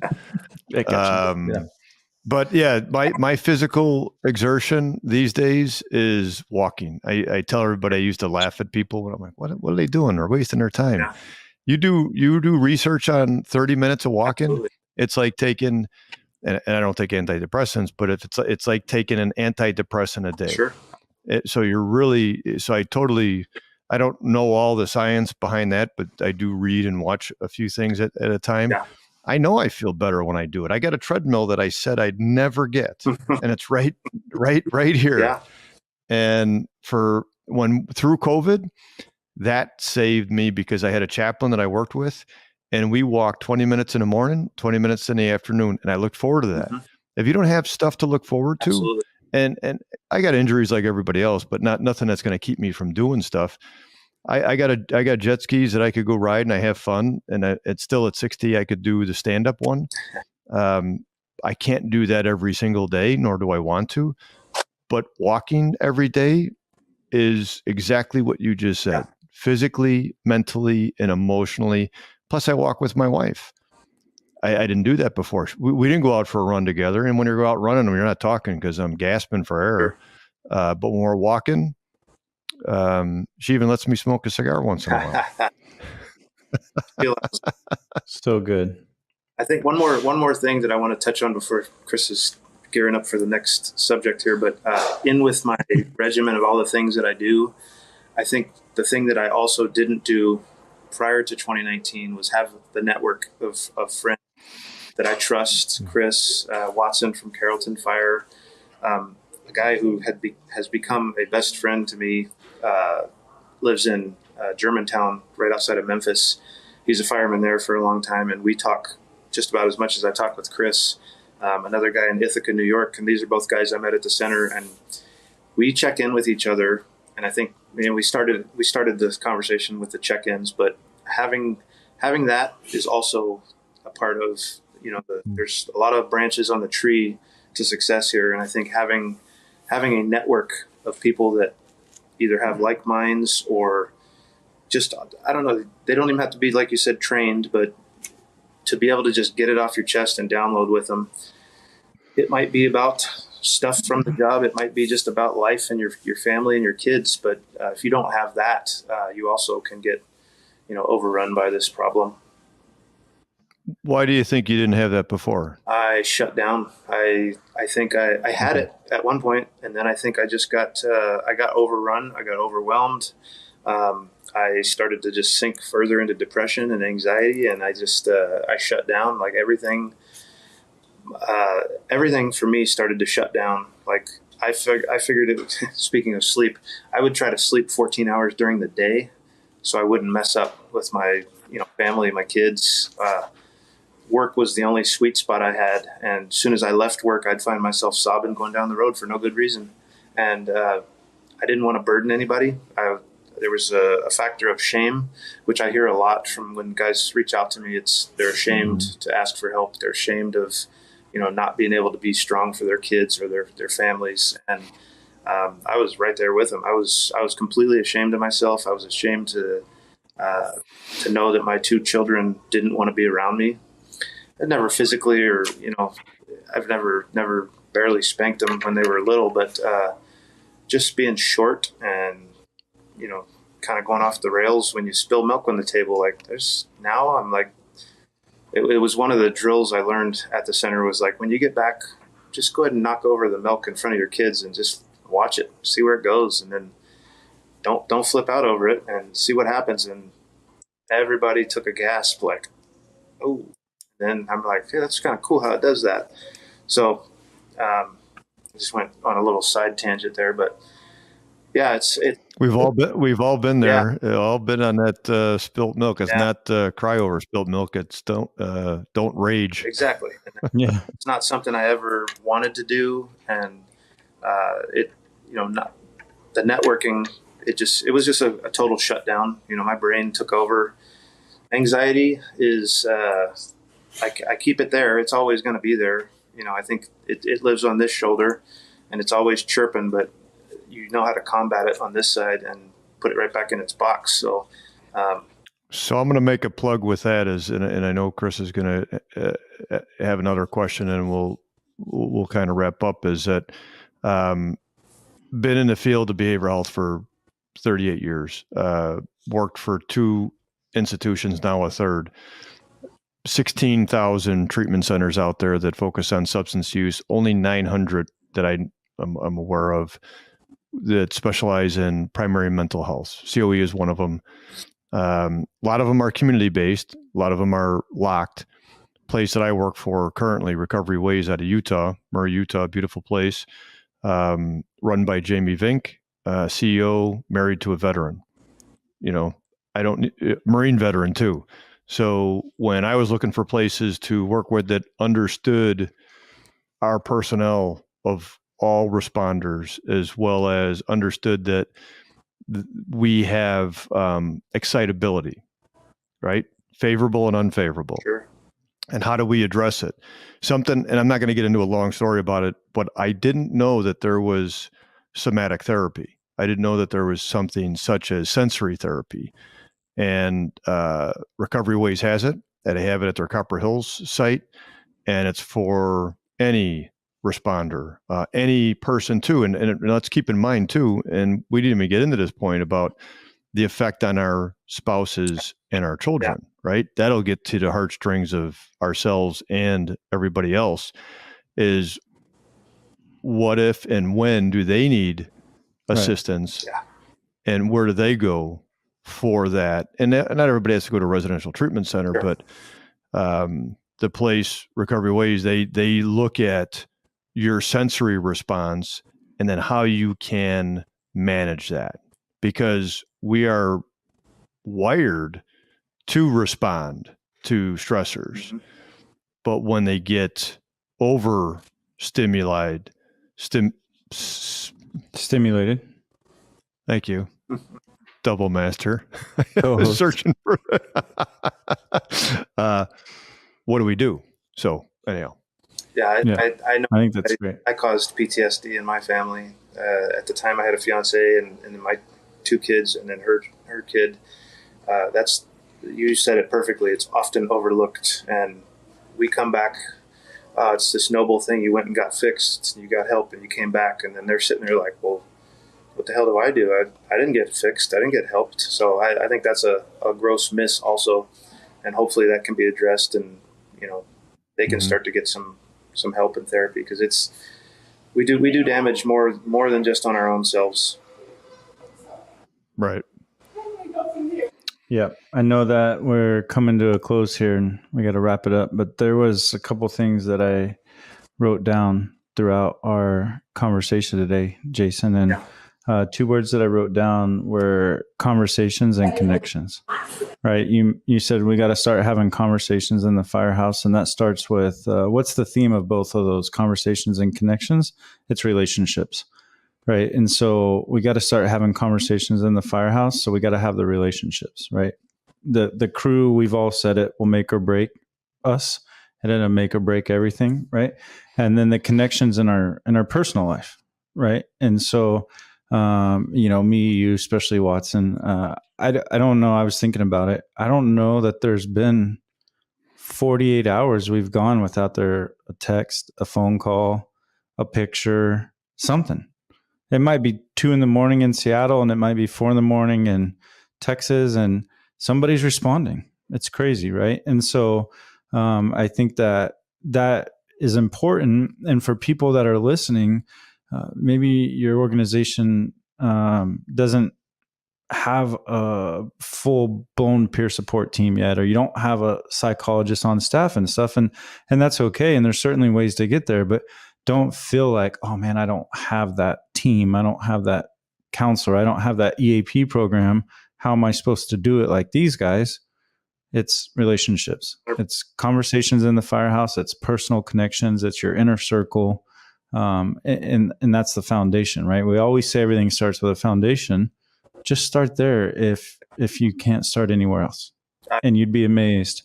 But yeah, my physical exertion these days is walking. I tell everybody, I used to laugh at people when I'm like, what are they doing? They're wasting their time. Yeah. You do research on 30 minutes of walking. Absolutely. It's like taking, and I don't take antidepressants, but it's like taking an antidepressant a day. Sure. So I totally I don't know all the science behind that, but I do read and watch a few things at a time. Yeah. I know I feel better when I do it. I got a treadmill that I said I'd never get, and it's right here. Yeah. And through COVID, that saved me because I had a chaplain that I worked with, and we walked 20 minutes in the morning, 20 minutes in the afternoon, and I looked forward to that. If you don't have stuff to look forward to, Absolutely. and I got injuries like everybody else, but nothing that's going to keep me from doing stuff. I got jet skis that I could go ride and I have fun. And it's still at 60, I could do the stand-up one. I can't do that every single day, nor do I want to. But walking every day is exactly what you just said, physically, mentally, and emotionally. Plus, I walk with my wife. I didn't do that before. We didn't go out for a run together. And when you go out running, you're not talking because I'm gasping for air. But when we're walking, she even lets me smoke a cigar once in a while. So good. I think one more thing that I want to touch on before Chris is gearing up for the next subject here, but in with my regimen of all the things that I do, I think the thing that I also didn't do prior to 2019 was have the network of friends that I trust. Chris Watson from Carrollton Fire, a guy who has become a best friend to me, lives in Germantown, right outside of Memphis. He's a fireman there for a long time, and we talk just about as much as I talk with Chris. Another guy in Ithaca, New York, and these are both guys I met at the center, and we check in with each other. And I think we started this conversation with the check-ins, but having that is also a part of there's a lot of branches on the tree to success here, and I think having a network of people that either have like minds or just, I don't know, they don't even have to be, like you said, trained, but to be able to just get it off your chest and download with them. It might be about stuff from the job. It might be just about life and your family and your kids. But if you don't have that, you also can get, overrun by this problem. Why do you think you didn't have that before? I shut down. I think I had it at one point, and then I think I just got overrun. I got overwhelmed. I started to just sink further into depression and anxiety, and I just I shut down. Like everything for me started to shut down. Like I figured it. Speaking of sleep, I would try to sleep 14 hours during the day, so I wouldn't mess up with my family, my kids. Work was the only sweet spot I had, and as soon as I left work, I'd find myself sobbing going down the road for no good reason, and I didn't want to burden anybody. There was a factor of shame, which I hear a lot from when guys reach out to me. They're ashamed to ask for help. They're ashamed of, not being able to be strong for their kids or their families. And I was right there with them. I was completely ashamed of myself. I was ashamed to know that my two children didn't want to be around me. And never physically, or I've never barely spanked them when they were little, but just being short and kind of going off the rails when you spill milk on the table. Like I'm like, it was one of the drills I learned at the center was like, when you get back, just go ahead and knock over the milk in front of your kids and just watch it, see where it goes. And then don't flip out over it and see what happens. And everybody took a gasp like, oh, then I'm like, hey, that's kind of cool how it does that. So I just went on a little side tangent there, but yeah, we've all been there. Yeah. All been on that spilt milk. It's not cry over spilt milk. It's don't rage. Exactly. Yeah, it's not something I ever wanted to do, and not the networking. It was just a total shutdown. My brain took over. Anxiety is I keep it there. It's always going to be there. I think it lives on this shoulder, and it's always chirping, but you know how to combat it on this side and put it right back in its box. So I'm going to make a plug with that and I know Chris is going to have another question, and we'll kind of wrap up, is that been in the field of behavioral health for 38 years, worked for 2 institutions, now a third, 16,000 treatment centers out there that focus on substance use, only 900 that I'm aware of that specialize in primary mental health. COE is one of them. A lot of them are community-based. A lot of them are locked. Place that I work for currently, Recovery Ways out of Utah, Murray, Utah, beautiful place, run by Jamie Vink, CEO, married to a veteran. Marine veteran too. So when I was looking for places to work with that understood our personnel of all responders, as well as understood that we have excitability, right? Favorable and unfavorable. Sure. And how do we address it? And I'm not going to get into a long story about it, but I didn't know that there was somatic therapy. I didn't know that there was something such as sensory therapy. And Recovery Ways has it, and they have it at their Copper Hills site, and it's for any responder, any person too. And let's keep in mind too, and we didn't even get into this point about the effect on our spouses and our children, right? That'll get to the heartstrings of ourselves and everybody else. Is what if and when do they need assistance, and where do they go for that? And not everybody has to go to a residential treatment center, but the place, Recovery Ways, they look at your sensory response and then how you can manage that, because we are wired to respond to stressors. But when they get overstimulated, stimulated. Thank you. Double master. I was searching for what do we do? So anyhow. I know. I think that's great. I caused PTSD in my family. At the time I had a fiance and my 2 kids, and then her kid. You said it perfectly. It's often overlooked, and we come back. It's this noble thing. You went and got fixed, and you got help, and you came back, and then they're sitting there like, well, what the hell do? I didn't get fixed. I didn't get helped. So I think that's a gross miss also, and hopefully that can be addressed, and they can start to get some help in therapy, because we do damage more than just on our own selves. Right. Yeah, I know that we're coming to a close here and we got to wrap it up, but there was a couple things that I wrote down throughout our conversation today, Jason, and 2 words that I wrote down were conversations and connections, right? You said we got to start having conversations in the firehouse, and that starts with what's the theme of both of those, conversations and connections? It's relationships. Right. And so we got to start having conversations in the firehouse. So we got to have the relationships, right? The crew, we've all said it, will make or break us, and it'll make or break everything. Right. And then the connections in our personal life. Right. And so, me, you, especially Watson, I don't know. I was thinking about it. I don't know that there's been 48 hours we've gone without a text, a phone call, a picture, something. It might be 2 a.m. in Seattle, and it might be 4 a.m. in Texas, and somebody's responding. It's crazy, right? And so I think that is important. And for people that are listening, maybe your organization doesn't have a full-blown peer support team yet, or you don't have a psychologist on staff and stuff, and that's okay. And there's certainly ways to get there, but don't feel like, oh man, I don't have that team. I don't have that counselor. I don't have that EAP program. How am I supposed to do it like these guys? It's relationships. It's conversations in the firehouse. It's personal connections. It's your inner circle. And that's the foundation, right? We always say everything starts with a foundation. Just start there if you can't start anywhere else. And you'd be amazed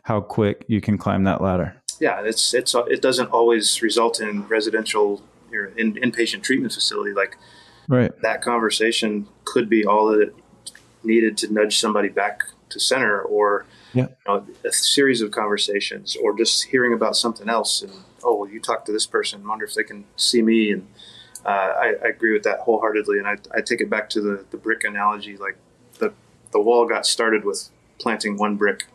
how quick you can climb that ladder. Yeah, it doesn't always result in residential or inpatient treatment facility. Like, right. That conversation could be all that it needed to nudge somebody back to center, or a series of conversations, or just hearing about something else. And well, you talk to this person, I wonder if they can see me. And I agree with that wholeheartedly. And I take it back to the brick analogy. Like the wall got started with planting 1 brick.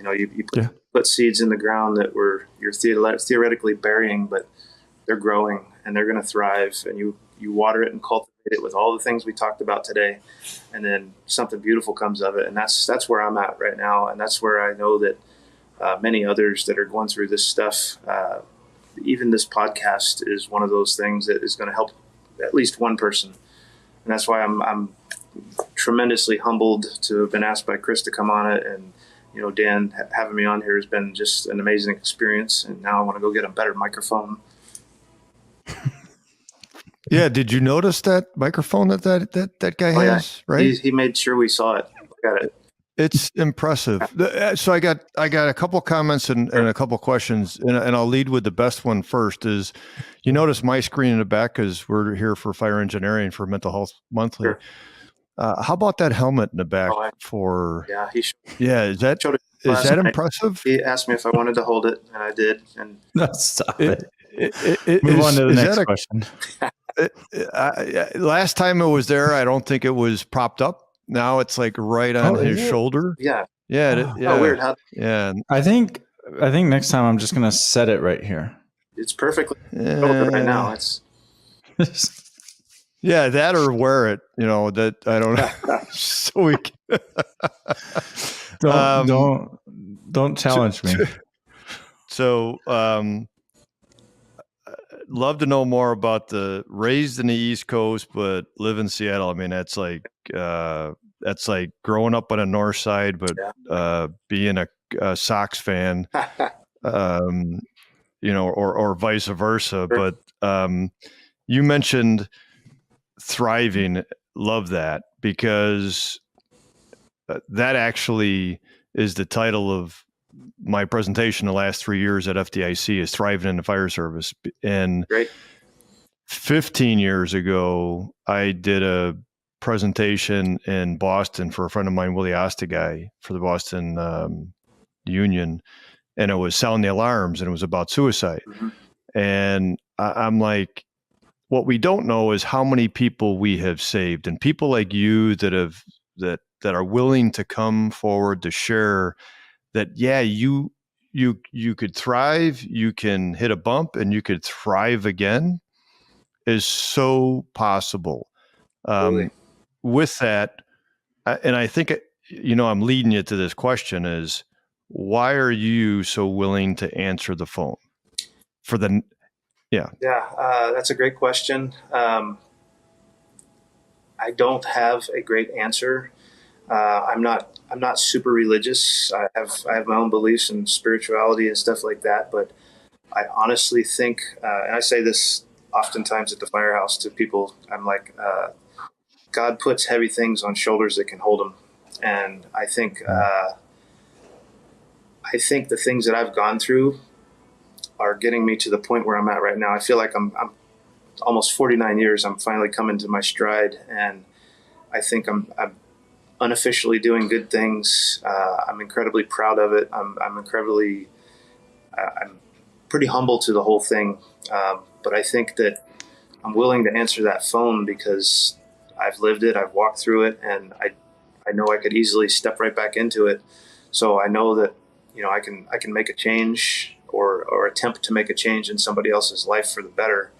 You put seeds in the ground that you're theoretically burying, but they're growing and they're going to thrive. And you you water it and cultivate it with all the things we talked about today, and then something beautiful comes of it. And that's where I'm at right now, and that's where I know that many others that are going through this stuff, even this podcast is one of those things that is going to help at least one person. And that's why I'm tremendously humbled to have been asked by Chris to come on it. And, you know, Dan having me on here has been just an amazing experience. And now I want to go get a better microphone. Yeah. Did you notice that microphone that guy has, right? He made sure we saw it. Got it. It's impressive. So I got a couple comments and a couple questions, and I'll lead with the best one first. Is you notice my screen in the back because we're here for Fire Engineering for Mental Health Monthly. Sure. How about that helmet in the back for? Yeah, is that impressive? He asked me if I wanted to hold it, and I did. And no, stop it. Move on to the next question. Last time it was there, I don't think it was propped up. Now it's like right on his shoulder. Yeah. Yeah. Oh, weird. Yeah. I think next time I'm just going to set it right here. It's perfectly right now. It's yeah, that or wear it, you know, that I don't know. So we can, don't challenge me. So, love to know more about the raised in the East Coast, but live in Seattle. I mean, that's like growing up on the North Side, but being a Sox fan, you know, or vice versa. Sure. But you mentioned thriving. Love that, because that actually is the title of my presentation the last 3 years at FDIC, is thriving in the fire service. And great. 15 years ago, I did a presentation in Boston for a friend of mine, Willie Ostaguy, for the Boston Union. And it was sound the alarms, and it was about suicide. Mm-hmm. And I'm like, what we don't know is how many people we have saved, and people like you that are willing to come forward to share that, yeah, you could thrive, you can hit a bump, and you could thrive again, is so possible. Really? With that, and I think, you know, I'm leading you to this question is, why are you so willing to answer the phone for the, that's a great question. I don't have a great answer. I'm not super religious. I have my own beliefs in spirituality and stuff like that. But I honestly think, and I say this oftentimes at the firehouse to people, I'm like, God puts heavy things on shoulders that can hold them. And I think the things that I've gone through are getting me to the point where I'm at right now. I feel like I'm almost 49 years. I'm finally coming to my stride, and I think I'm unofficially doing good things. I'm incredibly proud of it. I'm pretty humble to the whole thing. But I think that I'm willing to answer that phone because I've lived it, I've walked through it, and I know I could easily step right back into it. So I know that, you know, I can make a change or attempt to make a change in somebody else's life for the better.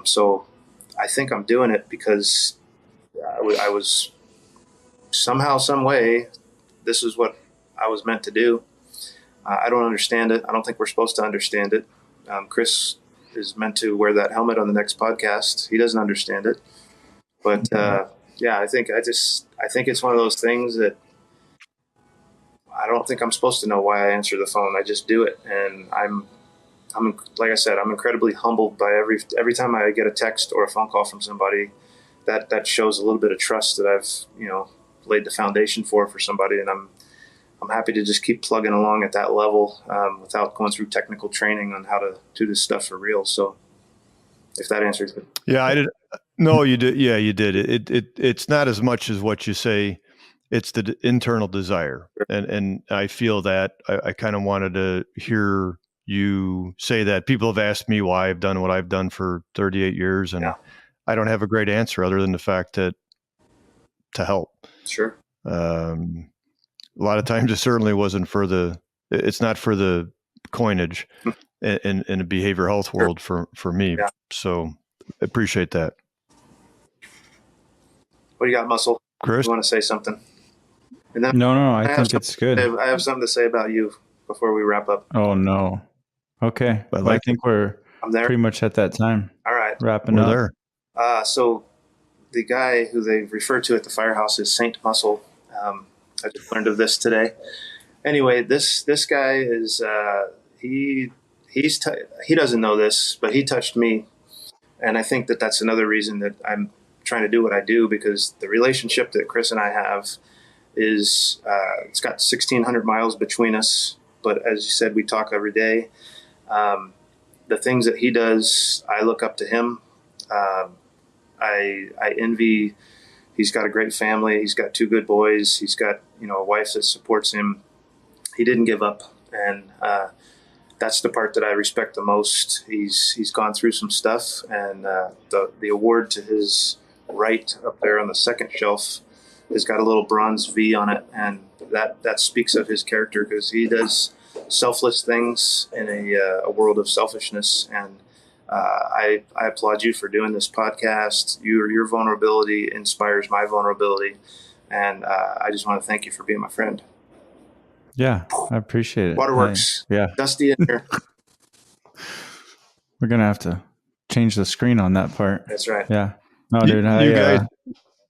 So I think I'm doing it because I was somehow, some way, this is what I was meant to do. I don't understand it. I don't think we're supposed to understand it. Chris is meant to wear that helmet on the next podcast. He doesn't understand it. But I think it's one of those things that I don't think I'm supposed to know why I answer the phone. I just do it. And I'm like I said, I'm incredibly humbled by every time I get a text or a phone call from somebody. That shows a little bit of trust that I've, you know, laid the foundation for somebody. And I'm happy to just keep plugging along at that level without going through technical training on how to do this stuff for real. So if that answers it. Yeah, I did. No, you did. Yeah, you did. It's not as much as what you say. It's the internal desire. And I feel that I kind of wanted to hear you say that. People have asked me why I've done what I've done for 38 years. And I don't have a great answer other than the fact that to help. Sure. A lot of times it certainly wasn't it's not for the coinage in the behavioral health world for me. Yeah. So I appreciate that. What do you got, Muscle? Chris? You want to say something? And then No, I think it's good. I have something to say about you before we wrap up. Oh, no. Okay. I think we're pretty much at that time. All right. Wrapping up. We're there. So the guy who they refer to at the firehouse is Saint Muscle. I just learned of this today. Anyway, this guy is he doesn't know this, but he touched me, and I think that that's another reason that I'm trying to do what I do, because the relationship that Chris and I have is it's got 1,600 miles between us. But as you said, we talk every day. The things that he does, I look up to him. I envy. He's got a great family. He's got 2 good boys. He's got a wife that supports him. He didn't give up, and that's the part that I respect the most. He's gone through some stuff, and the award to his right up there on the second shelf has got a little bronze V on it, and that speaks of his character, because he does selfless things in a world of selfishness. And I applaud you for doing this podcast. Your vulnerability inspires my vulnerability, and I just want to thank you for being my friend. Yeah, I appreciate it. Waterworks. Dusty in here. We're gonna have to change the screen on that part. That's right. Yeah. No, dude.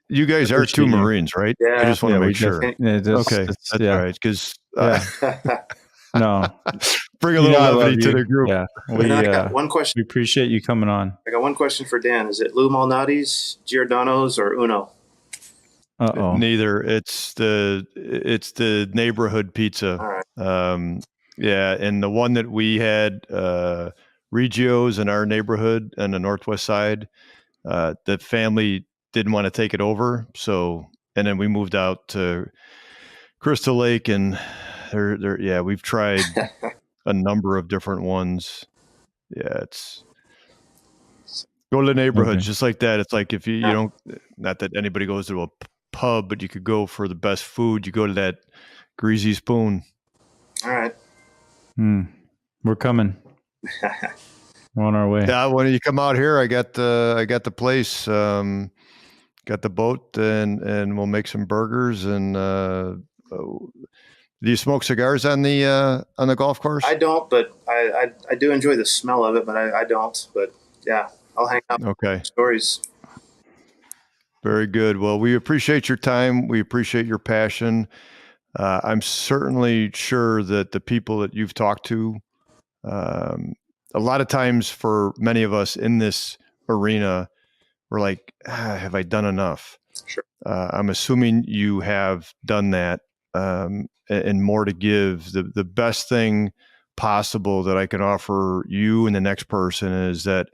You guys are 2 Marines, right? Yeah. I just want to make sure. Okay, that's all right. Because no, bring a little levity to the group. Yeah, I got one question. We appreciate you coming on. I got one question for Dan. Is it Lou Malnati's, Giordano's, or Uno? Neither. It's the neighborhood pizza. All right. Yeah, and the one that we had, Regio's in our neighborhood on the northwest side, the family didn't want to take it over, and then we moved out to Crystal Lake, and we've tried a number of different ones. Yeah, it's go to the neighborhoods just like that. It's like if you don't, not that anybody goes to a pub, but you could go for the best food. You go to that Greasy Spoon. All right. We're coming. We're on our way. Yeah, when you come out here, I got the place, got the boat, and we'll make some burgers. And do you smoke cigars on the golf course? I don't, but I do enjoy the smell of it, but I don't. But yeah, I'll hang out. Okay. Stories. Very good. Well, we appreciate your time. We appreciate your passion. I'm certainly sure that the people that you've talked to, a lot of times for many of us in this arena, we're like, have I done enough? Sure. I'm assuming you have done that, and more to give. The best thing possible that I can offer you and the next person is that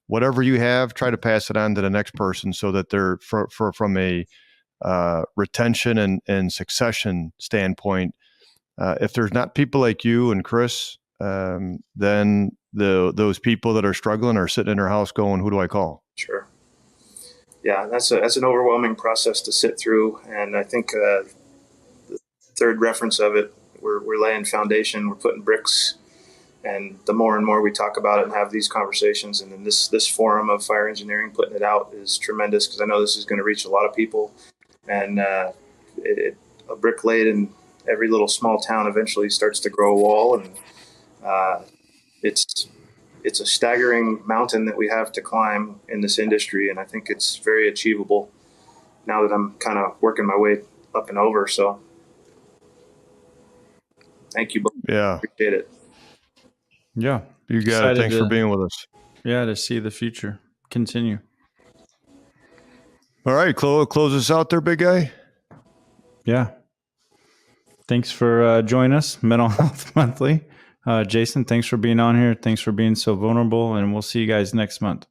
whatever you have, try to pass it on to the next person, so that they're from a retention and succession standpoint. If there's not people like you and Chris, then those people that are struggling are sitting in their house going, "Who do I call?" Sure. Yeah, that's an overwhelming process to sit through, and I think the third reference of it, we're laying foundation, we're putting bricks. And the more and more we talk about it and have these conversations, and then this forum of fire engineering, putting it out, is tremendous, because I know this is going to reach a lot of people. And a brick laid in every little small town eventually starts to grow a wall. And it's a staggering mountain that we have to climb in this industry. And I think it's very achievable now that I'm kind of working my way up and over. So thank you both. Yeah. Appreciate it. Yeah. You got it. Thanks for being with us. Yeah, to see the future continue. All right, close us out there, big guy. Yeah. Thanks for joining us, Mental Health Monthly. Jason, thanks for being on here. Thanks for being so vulnerable, and we'll see you guys next month.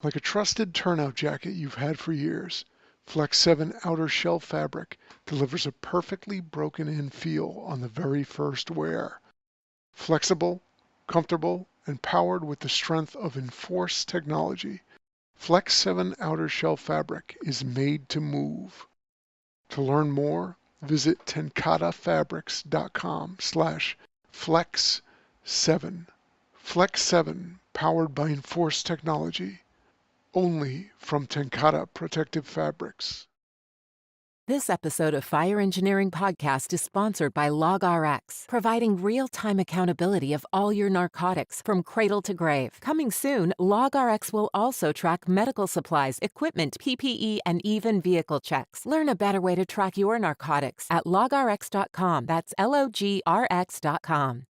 Like a trusted turnout jacket you've had for years, Flex 7 outer shell fabric delivers a perfectly broken-in feel on the very first wear. Flexible, comfortable, and powered with the strength of enforced technology, Flex 7 outer shell fabric is made to move. To learn more, visit tencatafabrics.com/flex7. Flex 7, powered by enforced technology, only from TenCate Protective Fabrics. This episode of Fire Engineering Podcast is sponsored by LogRX, providing real-time accountability of all your narcotics from cradle to grave. Coming soon, LogRX will also track medical supplies, equipment, PPE, and even vehicle checks. Learn a better way to track your narcotics at logrx.com. That's LOGRX.com.